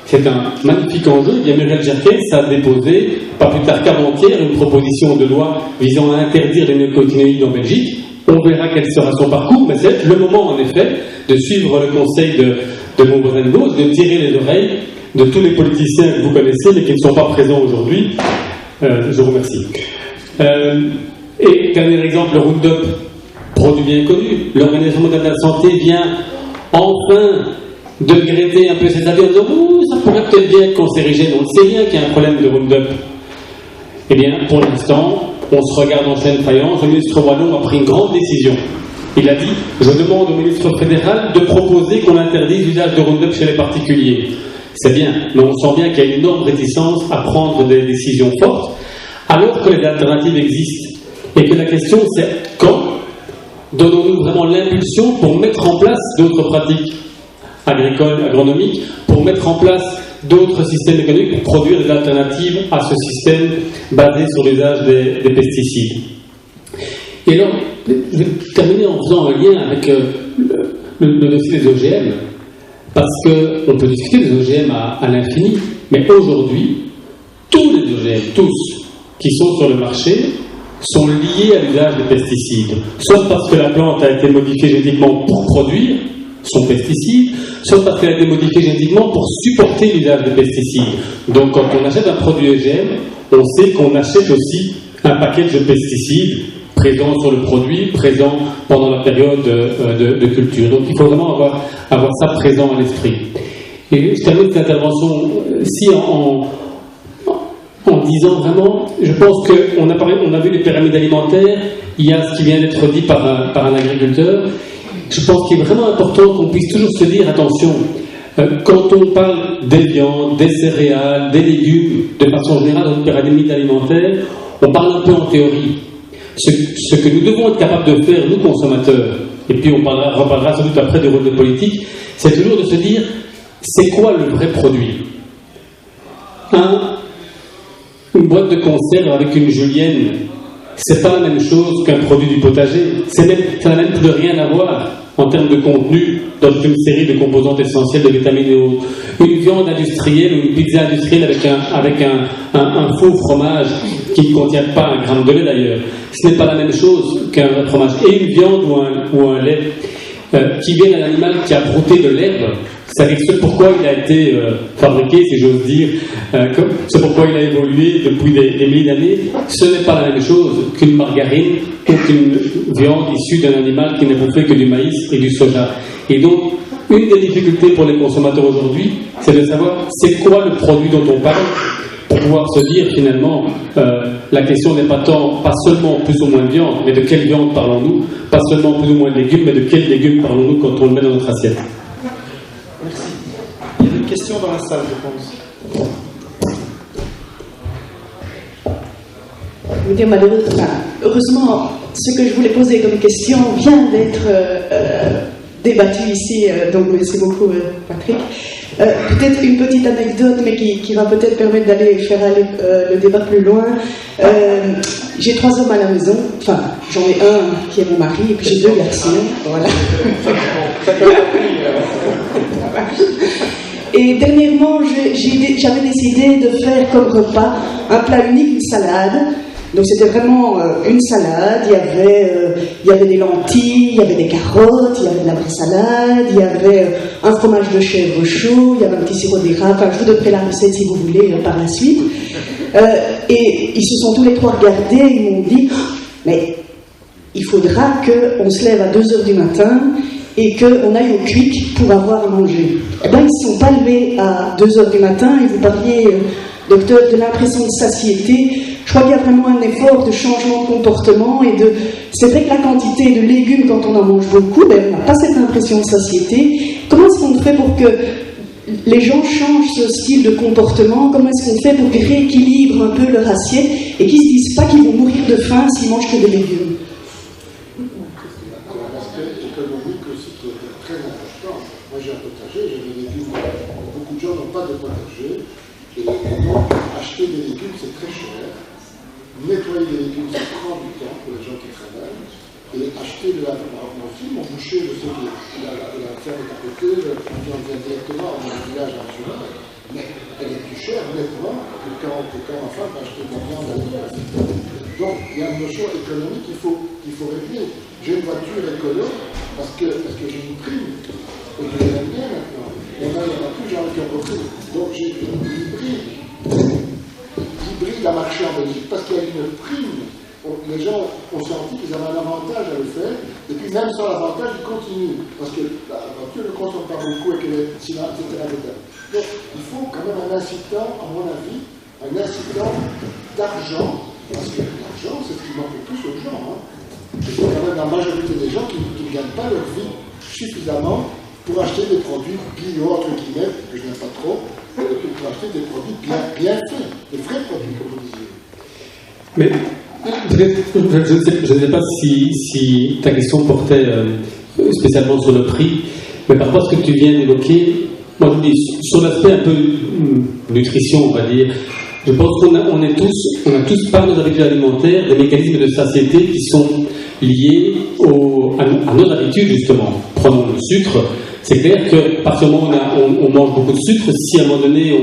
c'est un magnifique enjeu. Il y a Muriel Jerkes a déposé, pas plus tard qu'avant-hier, une proposition de loi visant à interdire les néonicotinoïdes en Belgique. On verra quel sera son parcours, mais c'est le moment, en effet, de suivre le conseil de mon voisin de gauche, de tirer les oreilles de tous les politiciens que vous connaissez, mais qui ne sont pas présents aujourd'hui. Je vous remercie. Et dernier exemple, le Roundup, produit bien connu. L'Organisation mondiale de la santé vient enfin de graiter un peu ses avis en disant ça pourrait peut-être bien être cancérigène. On sait bien qu'il y a un problème de Roundup. Eh bien, pour l'instant, on se regarde en chaîne faïence. Le ministre Wallon a pris une grande décision. Il a dit je demande au ministre fédéral de proposer qu'on interdise l'usage de Roundup chez les particuliers. C'est bien, mais on sent bien qu'il y a une énorme réticence à prendre des décisions fortes, alors que les alternatives existent. Et que la question, c'est quand donnons-nous vraiment l'impulsion pour mettre en place d'autres pratiques agricoles, agronomiques, pour mettre en place d'autres systèmes économiques, pour produire des alternatives à ce système basé sur l'usage des pesticides. Et alors, je vais terminer en faisant un lien avec le dossier des OGM. Parce qu'on peut discuter des OGM à l'infini, mais aujourd'hui, tous les OGM, tous, qui sont sur le marché, sont liés à l'usage des pesticides. Soit parce que la plante a été modifiée génétiquement pour produire son pesticide, soit parce qu'elle a été modifiée génétiquement pour supporter l'usage des pesticides. Donc quand on achète un produit OGM, on sait qu'on achète aussi un package de pesticides présent sur le produit, présent pendant la période de culture. Donc il faut vraiment avoir ça présent à l'esprit. Et je termine cette intervention en disant vraiment, je pense qu'on a vu les pyramides alimentaires, il y a ce qui vient d'être dit par un agriculteur. Je pense qu'il est vraiment important qu'on puisse toujours se dire, attention, Quand on parle des viandes, des céréales, des légumes, de façon générale, dans une pyramide alimentaire, on parle un peu en théorie. Ce que nous devons être capables de faire, nous consommateurs, et puis on reparlera sans doute après du rôle de politique, c'est toujours de se dire, c'est quoi le vrai produit ? Une boîte de conserve avec une julienne, c'est pas la même chose qu'un produit du potager. Ça n'a même plus rien à voir en termes de contenu dans une série de composantes essentielles de vitamines et autres. Une viande industrielle ou une pizza industrielle avec un faux fromage qui ne contient pas un gramme de lait d'ailleurs, ce n'est pas la même chose qu'un vrai fromage. Et une viande ou un lait qui vient d'un animal qui a brouté de l'herbe, c'est pourquoi il a été fabriqué, si j'ose dire, c'est pourquoi il a évolué depuis des milliers d'années. Ce n'est pas la même chose qu'une margarine ou qu'une viande issue d'un animal qui n'a bouffé que du maïs et du soja. Et donc, une des difficultés pour les consommateurs aujourd'hui, c'est de savoir c'est quoi le produit dont on parle, pour pouvoir se dire finalement, la question n'est pas seulement plus ou moins de viande, mais de quelle viande parlons-nous, pas seulement plus ou moins de légumes, mais de quels légumes parlons-nous quand on le met dans notre assiette. Merci. Il y a une question dans la salle, je pense. Je veux dire, heureusement, ce que je voulais poser comme question vient d'être débattu ici, donc merci beaucoup Patrick. Peut-être une petite anecdote, mais qui va peut-être permettre d'aller faire aller le débat plus loin. J'ai 3 hommes à la maison, enfin j'en ai un qui est mon mari, et puis j'ai 2 garçons, voilà. Et dernièrement, j'avais décidé de faire comme repas un plat unique, une salade. Donc c'était vraiment une salade, il y avait des lentilles, il y avait des carottes, il y avait de la vraie salade, il y avait un fromage de chèvre chaud, il y avait un petit sirop d'érable, enfin je vous donnerai la recette si vous voulez par la suite. Et ils se sont tous les 3 regardés et ils m'ont dit « mais il faudra qu'on se lève à 2h du matin et qu'on aille au Quick pour avoir à manger. » Eh bien ils ne se sont pas levés à 2h du matin et vous parliez, docteur, de l'impression de satiété. Je crois qu'il y a vraiment un effort de changement de comportement et c'est vrai que la quantité de légumes, quand on en mange beaucoup, on n'a pas cette impression de satiété. Comment est-ce qu'on fait pour que les gens changent ce style de comportement? Comment est-ce qu'on fait pour qu'ils rééquilibrent un peu leur assiette et qu'ils ne se disent pas qu'ils vont mourir de faim s'ils mangent que des légumes? L'aspect économique aussi qui est très important. Moi j'ai un potager, j'ai des légumes. Beaucoup de gens n'ont pas de potager. Et donc, acheter des légumes, c'est très cher. Nettoyer les légumes, ça prend du temps pour les gens qui travaillent. Et acheter de la fille, mon boucher, je sais que la ferme est à côté, on vient directement dans un village à Argenteuil, mais elle est plus chère, nettement, que quand ma femme va acheter de la viande à l'hiver. Donc, il y a une notion économique qu'il faut régler. J'ai une voiture écolo parce que j'ai une prime. Et je l'aime bien maintenant. Il y en a plus, j'en ai qu'un repris. Donc, j'ai une hybride à marcher en Belgique parce qu'il y a une prime. Les gens ont senti qu'ils avaient un avantage à le faire, et puis même sans l'avantage, ils continuent, parce que la voiture ne consomme pas beaucoup et qu'elle est sinon, etc. Donc, il faut quand même un incitant, à mon avis, un incitant d'argent, parce que l'argent, c'est ce qui manque le plus aux gens. Hein. C'est quand même la majorité des gens qui ne gagnent pas leur vie suffisamment pour acheter des produits bio, entre guillemets, que je n'aime pas trop, pour acheter des produits bien faits, des vrais produits, comme vous disiez. Mais je ne sais pas si ta question portait spécialement sur le prix, mais par rapport à ce que tu viens d'évoquer, moi je dis sur l'aspect un peu nutrition, on va dire, je pense qu'on a tous par nos habitudes alimentaires des mécanismes de satiété qui sont liés à nos habitudes justement. Prenons le sucre. C'est clair que, par ce moment où on mange beaucoup de sucre, si à un moment donné,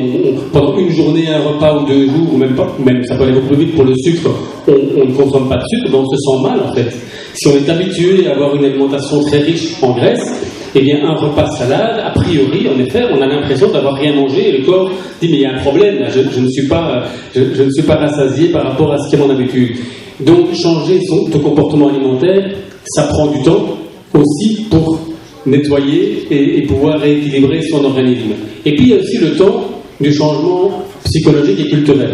pendant une journée, un repas ou 2 jours, ou même pas, même ça peut aller beaucoup plus vite pour le sucre, on ne consomme pas de sucre, ben on se sent mal en fait. Si on est habitué à avoir une alimentation très riche en graisse, eh bien un repas de salade, a priori, en effet, on a l'impression d'avoir rien mangé et le corps dit mais il y a un problème, là, je ne suis pas rassasié par rapport à ce qui est mon habitude. Donc changer ton comportement alimentaire, ça prend du temps aussi pour nettoyer et pouvoir rééquilibrer son organisme. Et puis il y a aussi le temps du changement psychologique et culturel.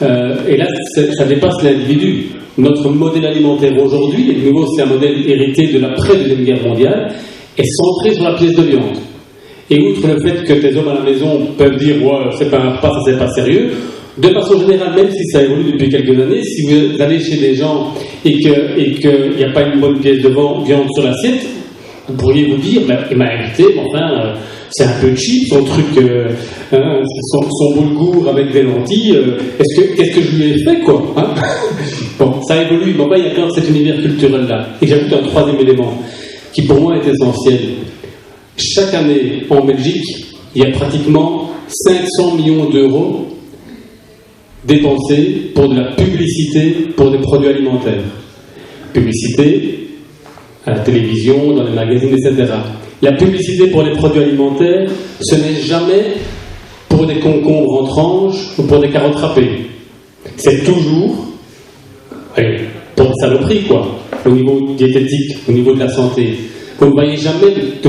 Et là, ça dépasse l'individu. Notre modèle alimentaire aujourd'hui, et de nouveau c'est un modèle hérité de l'après-Deuxième Guerre mondiale, est centré sur la pièce de viande. Et outre le fait que tes hommes à la maison peuvent dire ouais, c'est pas un repas, ça c'est pas sérieux, de façon générale, même si ça évolue depuis quelques années, si vous allez chez des gens et qu'il n'y a pas une bonne pièce de viande sur l'assiette, vous pourriez vous dire, il m'a invité, mais enfin, c'est un peu cheap son truc, son boulgour avec des lentilles, qu'est-ce que je lui ai fait, quoi, hein? Bon, ça évolue, mais enfin, il y a quand même cet univers culturel-là. Et j'ajoute un troisième élément, qui pour moi est essentiel. Chaque année, en Belgique, il y a pratiquement 500 millions d'euros dépensés pour de la publicité pour des produits alimentaires. Publicité à la télévision, dans les magazines, etc. La publicité pour les produits alimentaires, ce n'est jamais pour des concombres en tranches ou pour des carottes râpées. C'est toujours pour des saloperies, quoi, au niveau diététique, au niveau de la santé. Vous ne voyez jamais de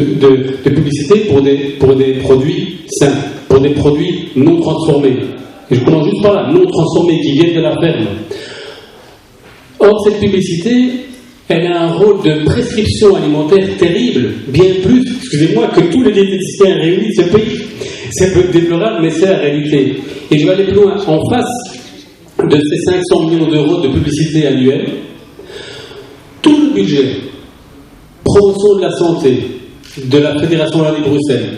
publicité pour des produits sains, pour des produits non transformés. Et je commence juste par là, non transformés, qui viennent de la ferme. Or, cette publicité, elle a un rôle de prescription alimentaire terrible, bien plus, excusez-moi, que tous les diététiciens réunis de ce pays. C'est peu déplorable, mais c'est la réalité. Et je vais aller plus loin. En face de ces 500 millions d'euros de publicité annuelle, tout le budget promotion de la santé de la Fédération Wallonie-Bruxelles,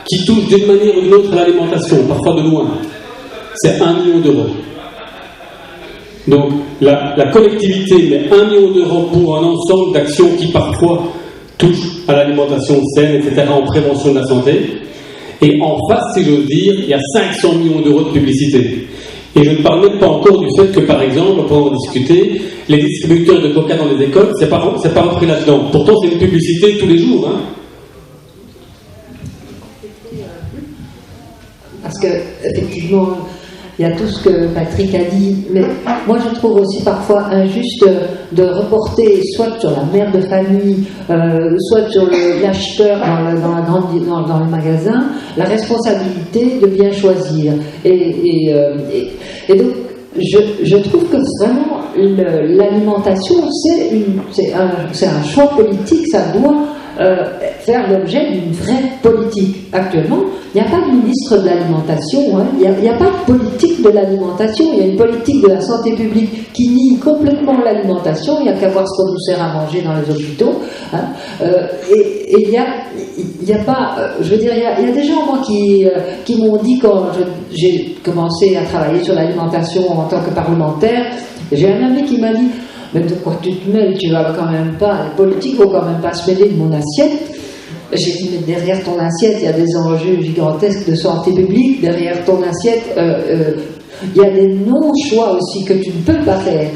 qui touche d'une manière ou d'une autre à l'alimentation, parfois de loin, c'est 1 million d'euros. Donc la collectivité met 1 million d'euros pour un ensemble d'actions qui parfois touchent à l'alimentation saine, etc., en prévention de la santé. Et en face, si j'ose dire, il y a 500 millions d'euros de publicité. Et je ne parle même pas encore du fait que, par exemple, on peut en discuter, les distributeurs de coca dans les écoles, c'est pas repris là-dedans. Pourtant, c'est une publicité tous les jours, hein. Parce que, effectivement, il y a tout ce que Patrick a dit, mais moi je trouve aussi parfois injuste de reporter soit sur la mère de famille, soit sur l'acheteur dans le magasin, la responsabilité de bien choisir. Et donc, je trouve que vraiment l'alimentation, c'est un choix politique, ça doit faire l'objet d'une vraie politique. Actuellement, il n'y a pas de ministre de l'alimentation, hein. Il n'y a pas de politique de l'alimentation, il y a une politique de la santé publique qui nie complètement l'alimentation, il n'y a qu'à voir ce qu'on nous sert à manger dans les hôpitaux, hein. Et il n'y a pas, je veux dire, il y a des gens, moi, qui m'ont dit quand j'ai commencé à travailler sur l'alimentation en tant que parlementaire, j'ai un ami qui m'a dit: mais de quoi tu te mêles, tu vas quand même pas, les politiques vont quand même pas se mêler de mon assiette. J'ai dit: mais derrière ton assiette, il y a des enjeux gigantesques de santé publique, derrière ton assiette, il y a des non-choix aussi que tu ne peux pas faire,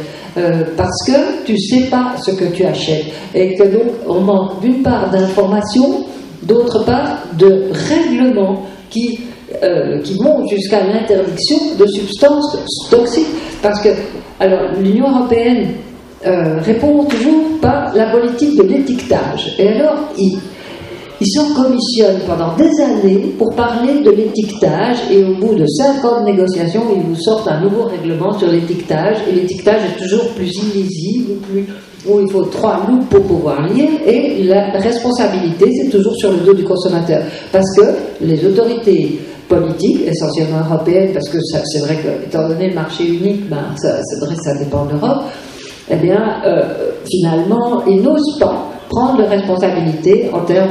parce que tu sais pas ce que tu achètes, et que donc on manque d'une part d'informations, d'autre part de règlements qui vont jusqu'à l'interdiction de substances toxiques, parce que alors l'Union européenne répond toujours par la politique de l'étiquetage. Et alors, ils s'en commissionnent pendant des années pour parler de l'étiquetage, et au bout de 5 ans de négociations, ils vous sortent un nouveau règlement sur l'étiquetage, et l'étiquetage est toujours plus illisible, où il faut 3 loupes pour pouvoir lire, et la responsabilité, c'est toujours sur le dos du consommateur. Parce que les autorités politiques, essentiellement européennes, parce que c'est vrai que, étant donné le marché unique, c'est vrai que ça dépend de l'Europe, eh bien, finalement, ils n'osent pas prendre de responsabilité en termes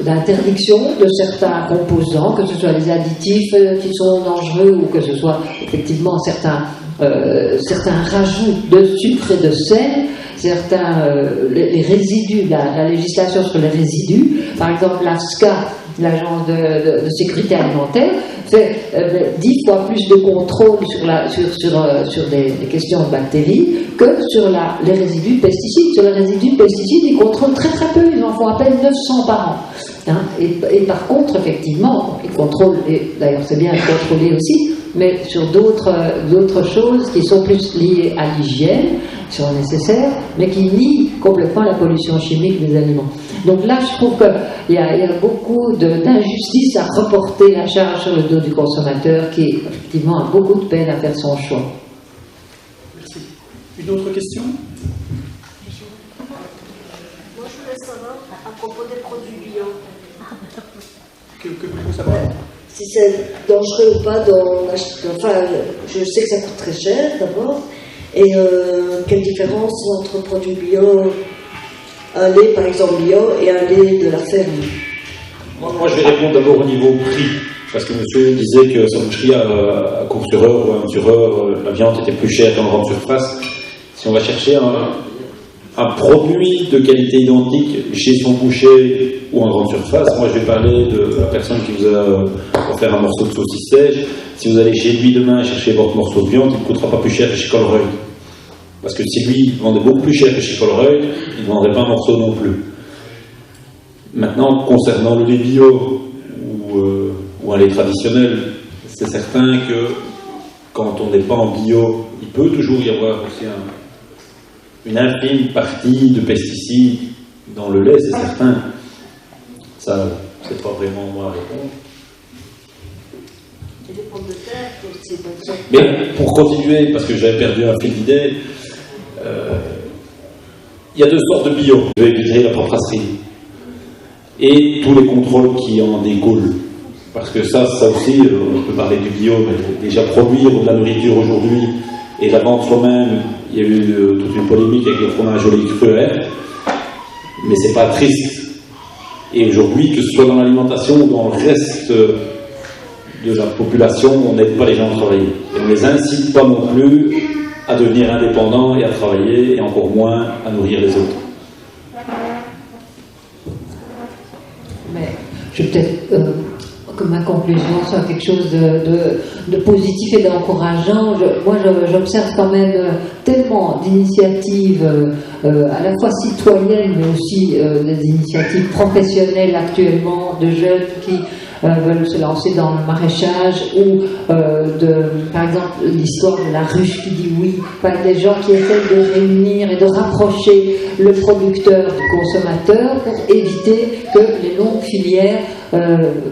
d'interdiction de certains composants, que ce soit les additifs qui sont dangereux, ou que ce soit effectivement certains rajouts de sucre et de sel, les résidus, la législation sur les résidus. Par exemple, l'AFSCA, l'agence de sécurité alimentaire, fait 10 fois plus de contrôle sur des questions de bactéries que sur les résidus de pesticides. Sur les résidus de pesticides, ils contrôlent très très peu, ils en font à peine 900 par an. Hein, et par contre, effectivement, ils contrôlent, et d'ailleurs c'est bien de contrôler aussi, mais sur d'autres choses qui sont plus liées à l'hygiène, qui sont nécessaires, mais qui nient complètement la pollution chimique des aliments. Donc là, je trouve qu'il y a beaucoup d'injustice à reporter la charge sur le dos du consommateur, qui effectivement a beaucoup de peine à faire son choix. Merci. Une autre question ? Moi, je voulais savoir, à propos des produits bio, Que vous savez. Si c'est dangereux ou pas d'en acheter. Enfin, je sais que ça coûte très cher d'abord. Et quelle différence entre produits bio, un lait par exemple bio et un lait de la ferme? Moi, je vais répondre d'abord au niveau prix. Parce que monsieur disait que sa boucherie à Coursureur ou à Untureur, la viande était plus chère qu'en grande surface. Si on va chercher un produit de qualité identique chez son boucher ou en grande surface, moi je vais parler de la personne qui vous a offert un morceau de saucisse sèche. Si vous allez chez lui demain chercher votre morceau de viande, il ne coûtera pas plus cher que chez Colruyt. Parce que si lui vendait beaucoup plus cher que chez Colruyt, il ne vendrait pas un morceau non plus. Maintenant, concernant le lait bio ou un lait traditionnel, c'est certain que quand on n'est pas en bio, il peut toujours y avoir aussi une infime partie de pesticides dans le lait, c'est certain. Ça, c'est pas vraiment moi à répondre. Mais pour continuer, parce que j'avais perdu un fil d'idée, il y a deux sortes de bio. Je vais éviter la paperasserie et tous les contrôles qui en découlent. Parce que ça aussi, on peut parler du bio, mais déjà produire de la nourriture aujourd'hui et la vente soi-même, il y a eu toute une polémique avec le fromage au lait cruel, mais c'est pas triste. Et aujourd'hui, que ce soit dans l'alimentation ou dans le reste de la population, on n'aide pas les gens à travailler. Et on ne les incite pas non plus à devenir indépendants et à travailler, et encore moins à nourrir les autres. Mais je vais peut-être que ma conclusion soit quelque chose de positif et d'encourageant. Moi, j'observe quand même tellement d'initiatives à la fois citoyennes, mais aussi des initiatives professionnelles actuellement, de jeunes qui veulent se lancer dans le maraîchage ou par exemple l'histoire de la ruche qui dit oui, des gens qui essaient de réunir et de rapprocher le producteur du consommateur pour éviter que les longues filières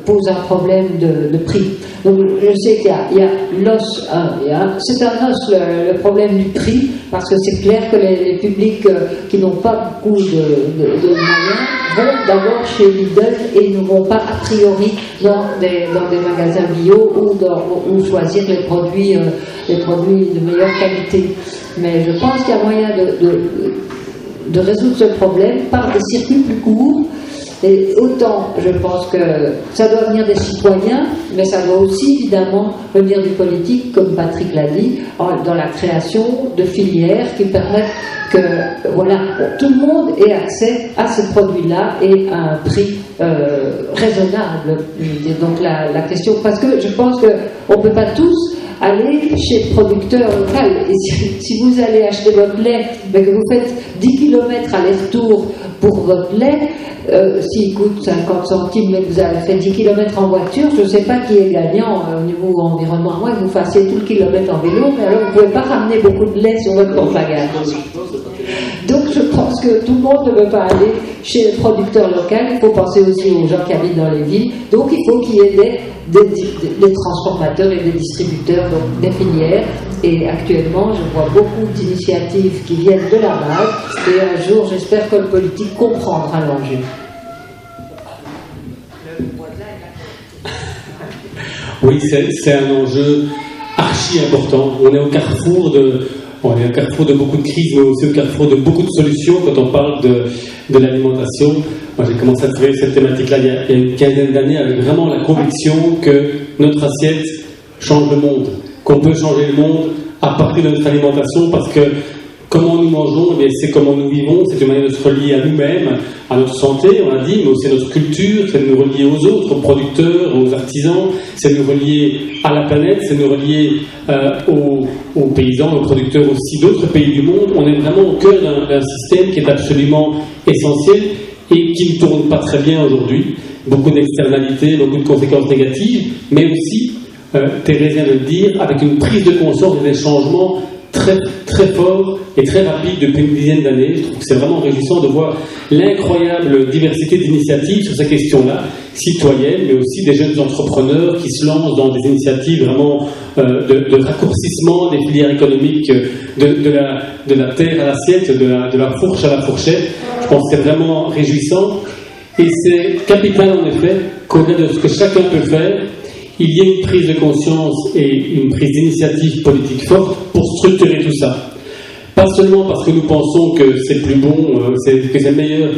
posent un problème de prix. Donc je sais qu'il y a l'os, c'est un os le problème du prix, parce que c'est clair que les publics qui n'ont pas beaucoup de moyens vont d'abord chez Lidl et ne vont pas a priori dans des magasins bio ou choisir les produits de meilleure qualité. Mais je pense qu'il y a moyen de résoudre ce problème par des circuits plus courts. Et autant, je pense que ça doit venir des citoyens, mais ça doit aussi évidemment venir du politique, comme Patrick l'a dit, dans la création de filières qui permettent que tout le monde ait accès à ces produits-là et à un prix raisonnable. Donc la question, parce que je pense qu'on ne peut pas tous aller chez le producteur local. Et si vous allez acheter votre lait, mais que vous faites 10 km aller-retour pour votre lait, s'il coûte 50 centimes, mais que vous avez fait 10 km en voiture, je ne sais pas qui est gagnant au niveau environnement. Moi, vous fassiez tout le kilomètre en vélo, mais alors vous ne pouvez pas ramener beaucoup de lait sur votre porte-bagages. Donc je pense que tout le monde ne veut pas aller chez le producteur local. Il faut penser aussi aux gens qui habitent dans les villes. Donc il faut qu'il y ait des transformateurs et des distributeurs, donc des filières. Et actuellement, je vois beaucoup d'initiatives qui viennent de la base. Et un jour, j'espère que le politique comprendra l'enjeu. Oui, c'est un enjeu archi important. On est au carrefour de beaucoup de crises, mais aussi au carrefour de beaucoup de solutions quand on parle de l'alimentation. Moi, j'ai commencé à travailler cette thématique-là il y a une quinzaine d'années avec vraiment la conviction que notre assiette change le monde, qu'on peut changer le monde à partir de notre alimentation, parce que comment nous mangeons, eh bien, c'est comment nous vivons, c'est une manière de se relier à nous-mêmes, à notre santé, on l'a dit, mais aussi à notre culture, c'est de nous relier aux autres, aux producteurs, aux artisans, c'est de nous relier à la planète, c'est de nous relier aux paysans, aux producteurs aussi d'autres pays du monde. On est vraiment au cœur d'un système qui est absolument essentiel et qui ne tourne pas très bien aujourd'hui. Beaucoup d'externalités, beaucoup de conséquences négatives, mais aussi, Thérèse vient de le dire, avec une prise de conscience et des changements très, très fort et très rapide depuis une dizaine d'années. Je trouve que c'est vraiment réjouissant de voir l'incroyable diversité d'initiatives sur ces questions-là, citoyennes, mais aussi des jeunes entrepreneurs qui se lancent dans des initiatives vraiment de raccourcissement des filières économiques, de la terre à l'assiette, de la fourche à la fourchette. Je pense que c'est vraiment réjouissant. Et c'est capital en effet qu'au-delà de ce que chacun peut faire, il y ait une prise de conscience et une prise d'initiative politique forte pour structurer tout ça. Pas seulement parce que nous pensons que c'est plus bon, que c'est meilleur,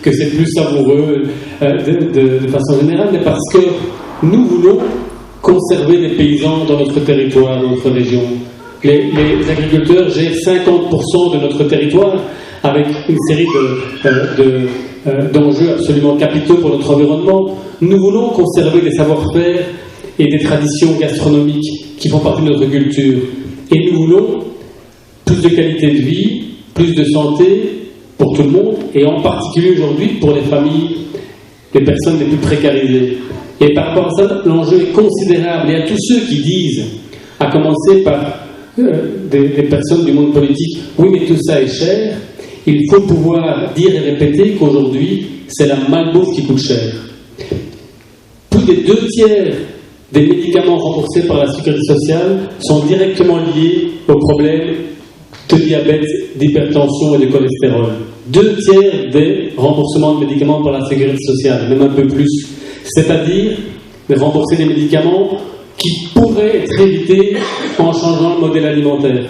que c'est plus savoureux de façon générale, mais parce que nous voulons conserver les paysans dans notre territoire, dans notre région. Les agriculteurs gèrent 50% de notre territoire avec une série d'enjeux absolument capitaux pour notre environnement. Nous voulons conserver des savoir-faire et des traditions gastronomiques qui font partie de notre culture. Et nous voulons plus de qualité de vie, plus de santé pour tout le monde, et en particulier aujourd'hui pour les familles, les personnes les plus précarisées. Et par rapport à ça, l'enjeu est considérable. Et à tous ceux qui disent, à commencer par des personnes du monde politique, oui mais tout ça est cher, il faut pouvoir dire et répéter qu'aujourd'hui, c'est la malbouffe qui coûte cher. Plus des 2/3 des médicaments remboursés par la sécurité sociale sont directement liés aux problèmes de diabète, d'hypertension et de cholestérol. 2/3 des remboursements de médicaments par la sécurité sociale, même un peu plus. C'est-à-dire de rembourser des médicaments qui pourraient être évités en changeant le modèle alimentaire.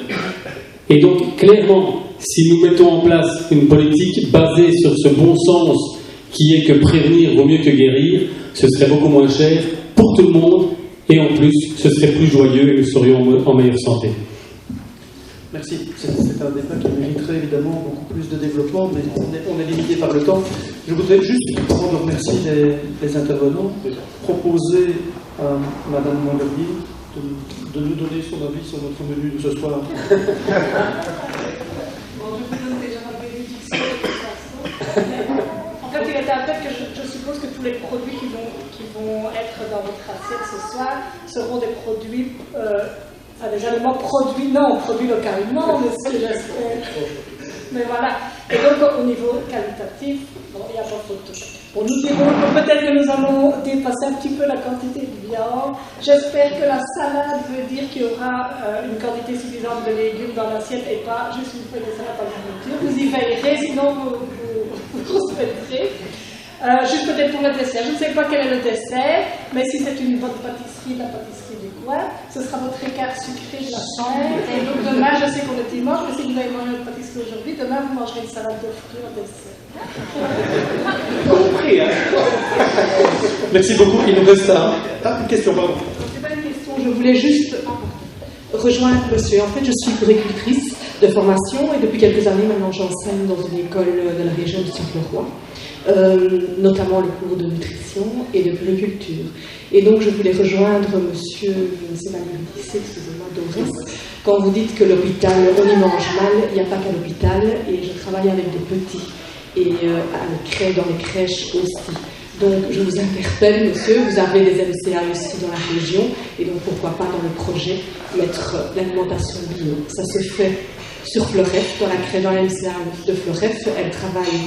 Et donc, clairement, si nous mettons en place une politique basée sur ce bon sens qui est que prévenir vaut mieux que guérir, ce serait beaucoup moins cher pour tout le monde et en plus, ce serait plus joyeux et nous serions en meilleure santé. Merci. C'est un débat qui mériterait évidemment beaucoup plus de développement, mais on est limité par le temps. Je voudrais juste, avant de remercier les intervenants, proposer à Madame Manderville de nous donner son avis sur notre menu de ce soir. Bon, je vous donne déjà ma bénédiction de toute façon. En fait, il était à fait que je suppose que tous les produits qui vont être dans votre assiette ce soir seront des produits, des aliments produits localement, mais ce que j'espère. Mais voilà. Et donc, au niveau qualitatif, bon, il n'y a pas photo. Bon, nous dirons que peut-être que nous allons dépasser un petit peu la quantité de viande. J'espère que la salade veut dire qu'il y aura une quantité suffisante de légumes dans l'assiette et pas juste une feuille de salade à la nourriture. Vous y veillerez, sinon vous respecterez. Juste peut-être pour le dessert. Je ne sais pas quel est le dessert, mais si c'est une bonne pâtisserie, la pâtisserie du coin, ce sera votre écart sucré de la semaine. Et donc demain, je sais qu'on est dimanche, mais si vous avez mangé une pâtisserie aujourd'hui, demain vous mangerez une salade de fruits au dessert. Compris, hein. Merci beaucoup. Il nous reste une question, pardon. C'est pas une question, je voulais juste rejoindre monsieur. En fait, je suis puricultrice de formation et depuis quelques années maintenant, j'enseigne dans une école de la région de Saint-Fleuroy. Notamment les cours de nutrition et de puriculture. Et donc je voulais rejoindre monsieur, je ne sais pas le lycée, excusez-moi, Dorès, quand vous dites que l'hôpital, on y mange mal, il n'y a pas qu'à l'hôpital, et je travaille avec des petits, et dans les crèches aussi. Donc je vous interpelle, monsieur, vous avez des MCA aussi dans la région, et donc pourquoi pas dans le projet mettre l'alimentation bio. Ça se fait sur Fleuref, dans la MCA de Fleuref, elle travaille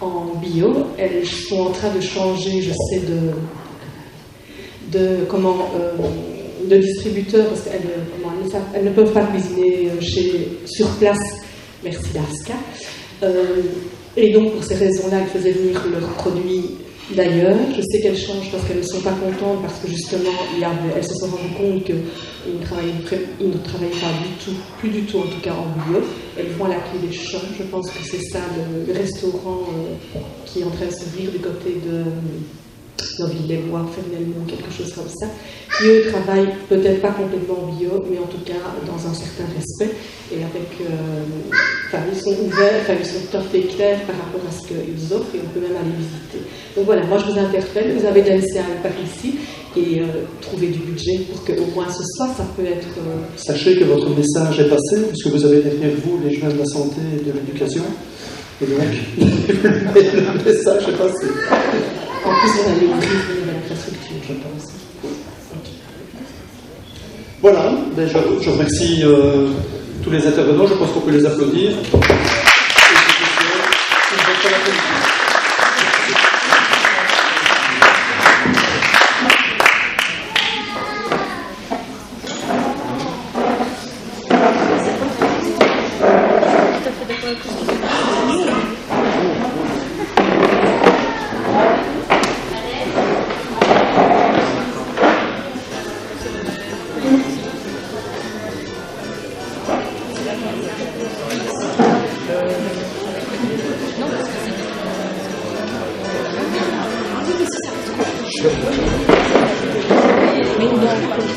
en bio, elles sont en train de changer, je sais, de distributeur, parce qu'elles ne peuvent pas cuisiner sur place, merci d'Aska. Et donc, pour ces raisons-là, elles faisaient venir leurs produits d'ailleurs. Je sais qu'elles changent parce qu'elles ne sont pas contentes, parce que justement, elles se sont rendues compte qu'ils ne travaillaient pas du tout, plus du tout en tout cas en bio. Elles vont à la clé des champs. Je pense que c'est ça le restaurant qui est en train de s'ouvrir du côté de Villers-les-Bois, Fernelmont, quelque chose comme ça, qui eux travaillent peut-être pas complètement bio, mais en tout cas dans un certain respect, et avec, ils sont ouverts, ils sont tout à fait clairs par rapport à ce qu'ils offrent, et on peut même aller visiter. Donc voilà, moi je vous interpelle, vous avez des MCA par ici, et trouver du budget pour qu'au moins ce soir, ça peut être... Sachez que votre message est passé, puisque vous avez derrière vous les jeunes de la santé et de l'éducation, et donc le message est passé. En plus, on a ouvrir une nouvelle infrastructure, je pense. Voilà, je remercie tous les intervenants, je pense qu'on peut les applaudir. Gracias.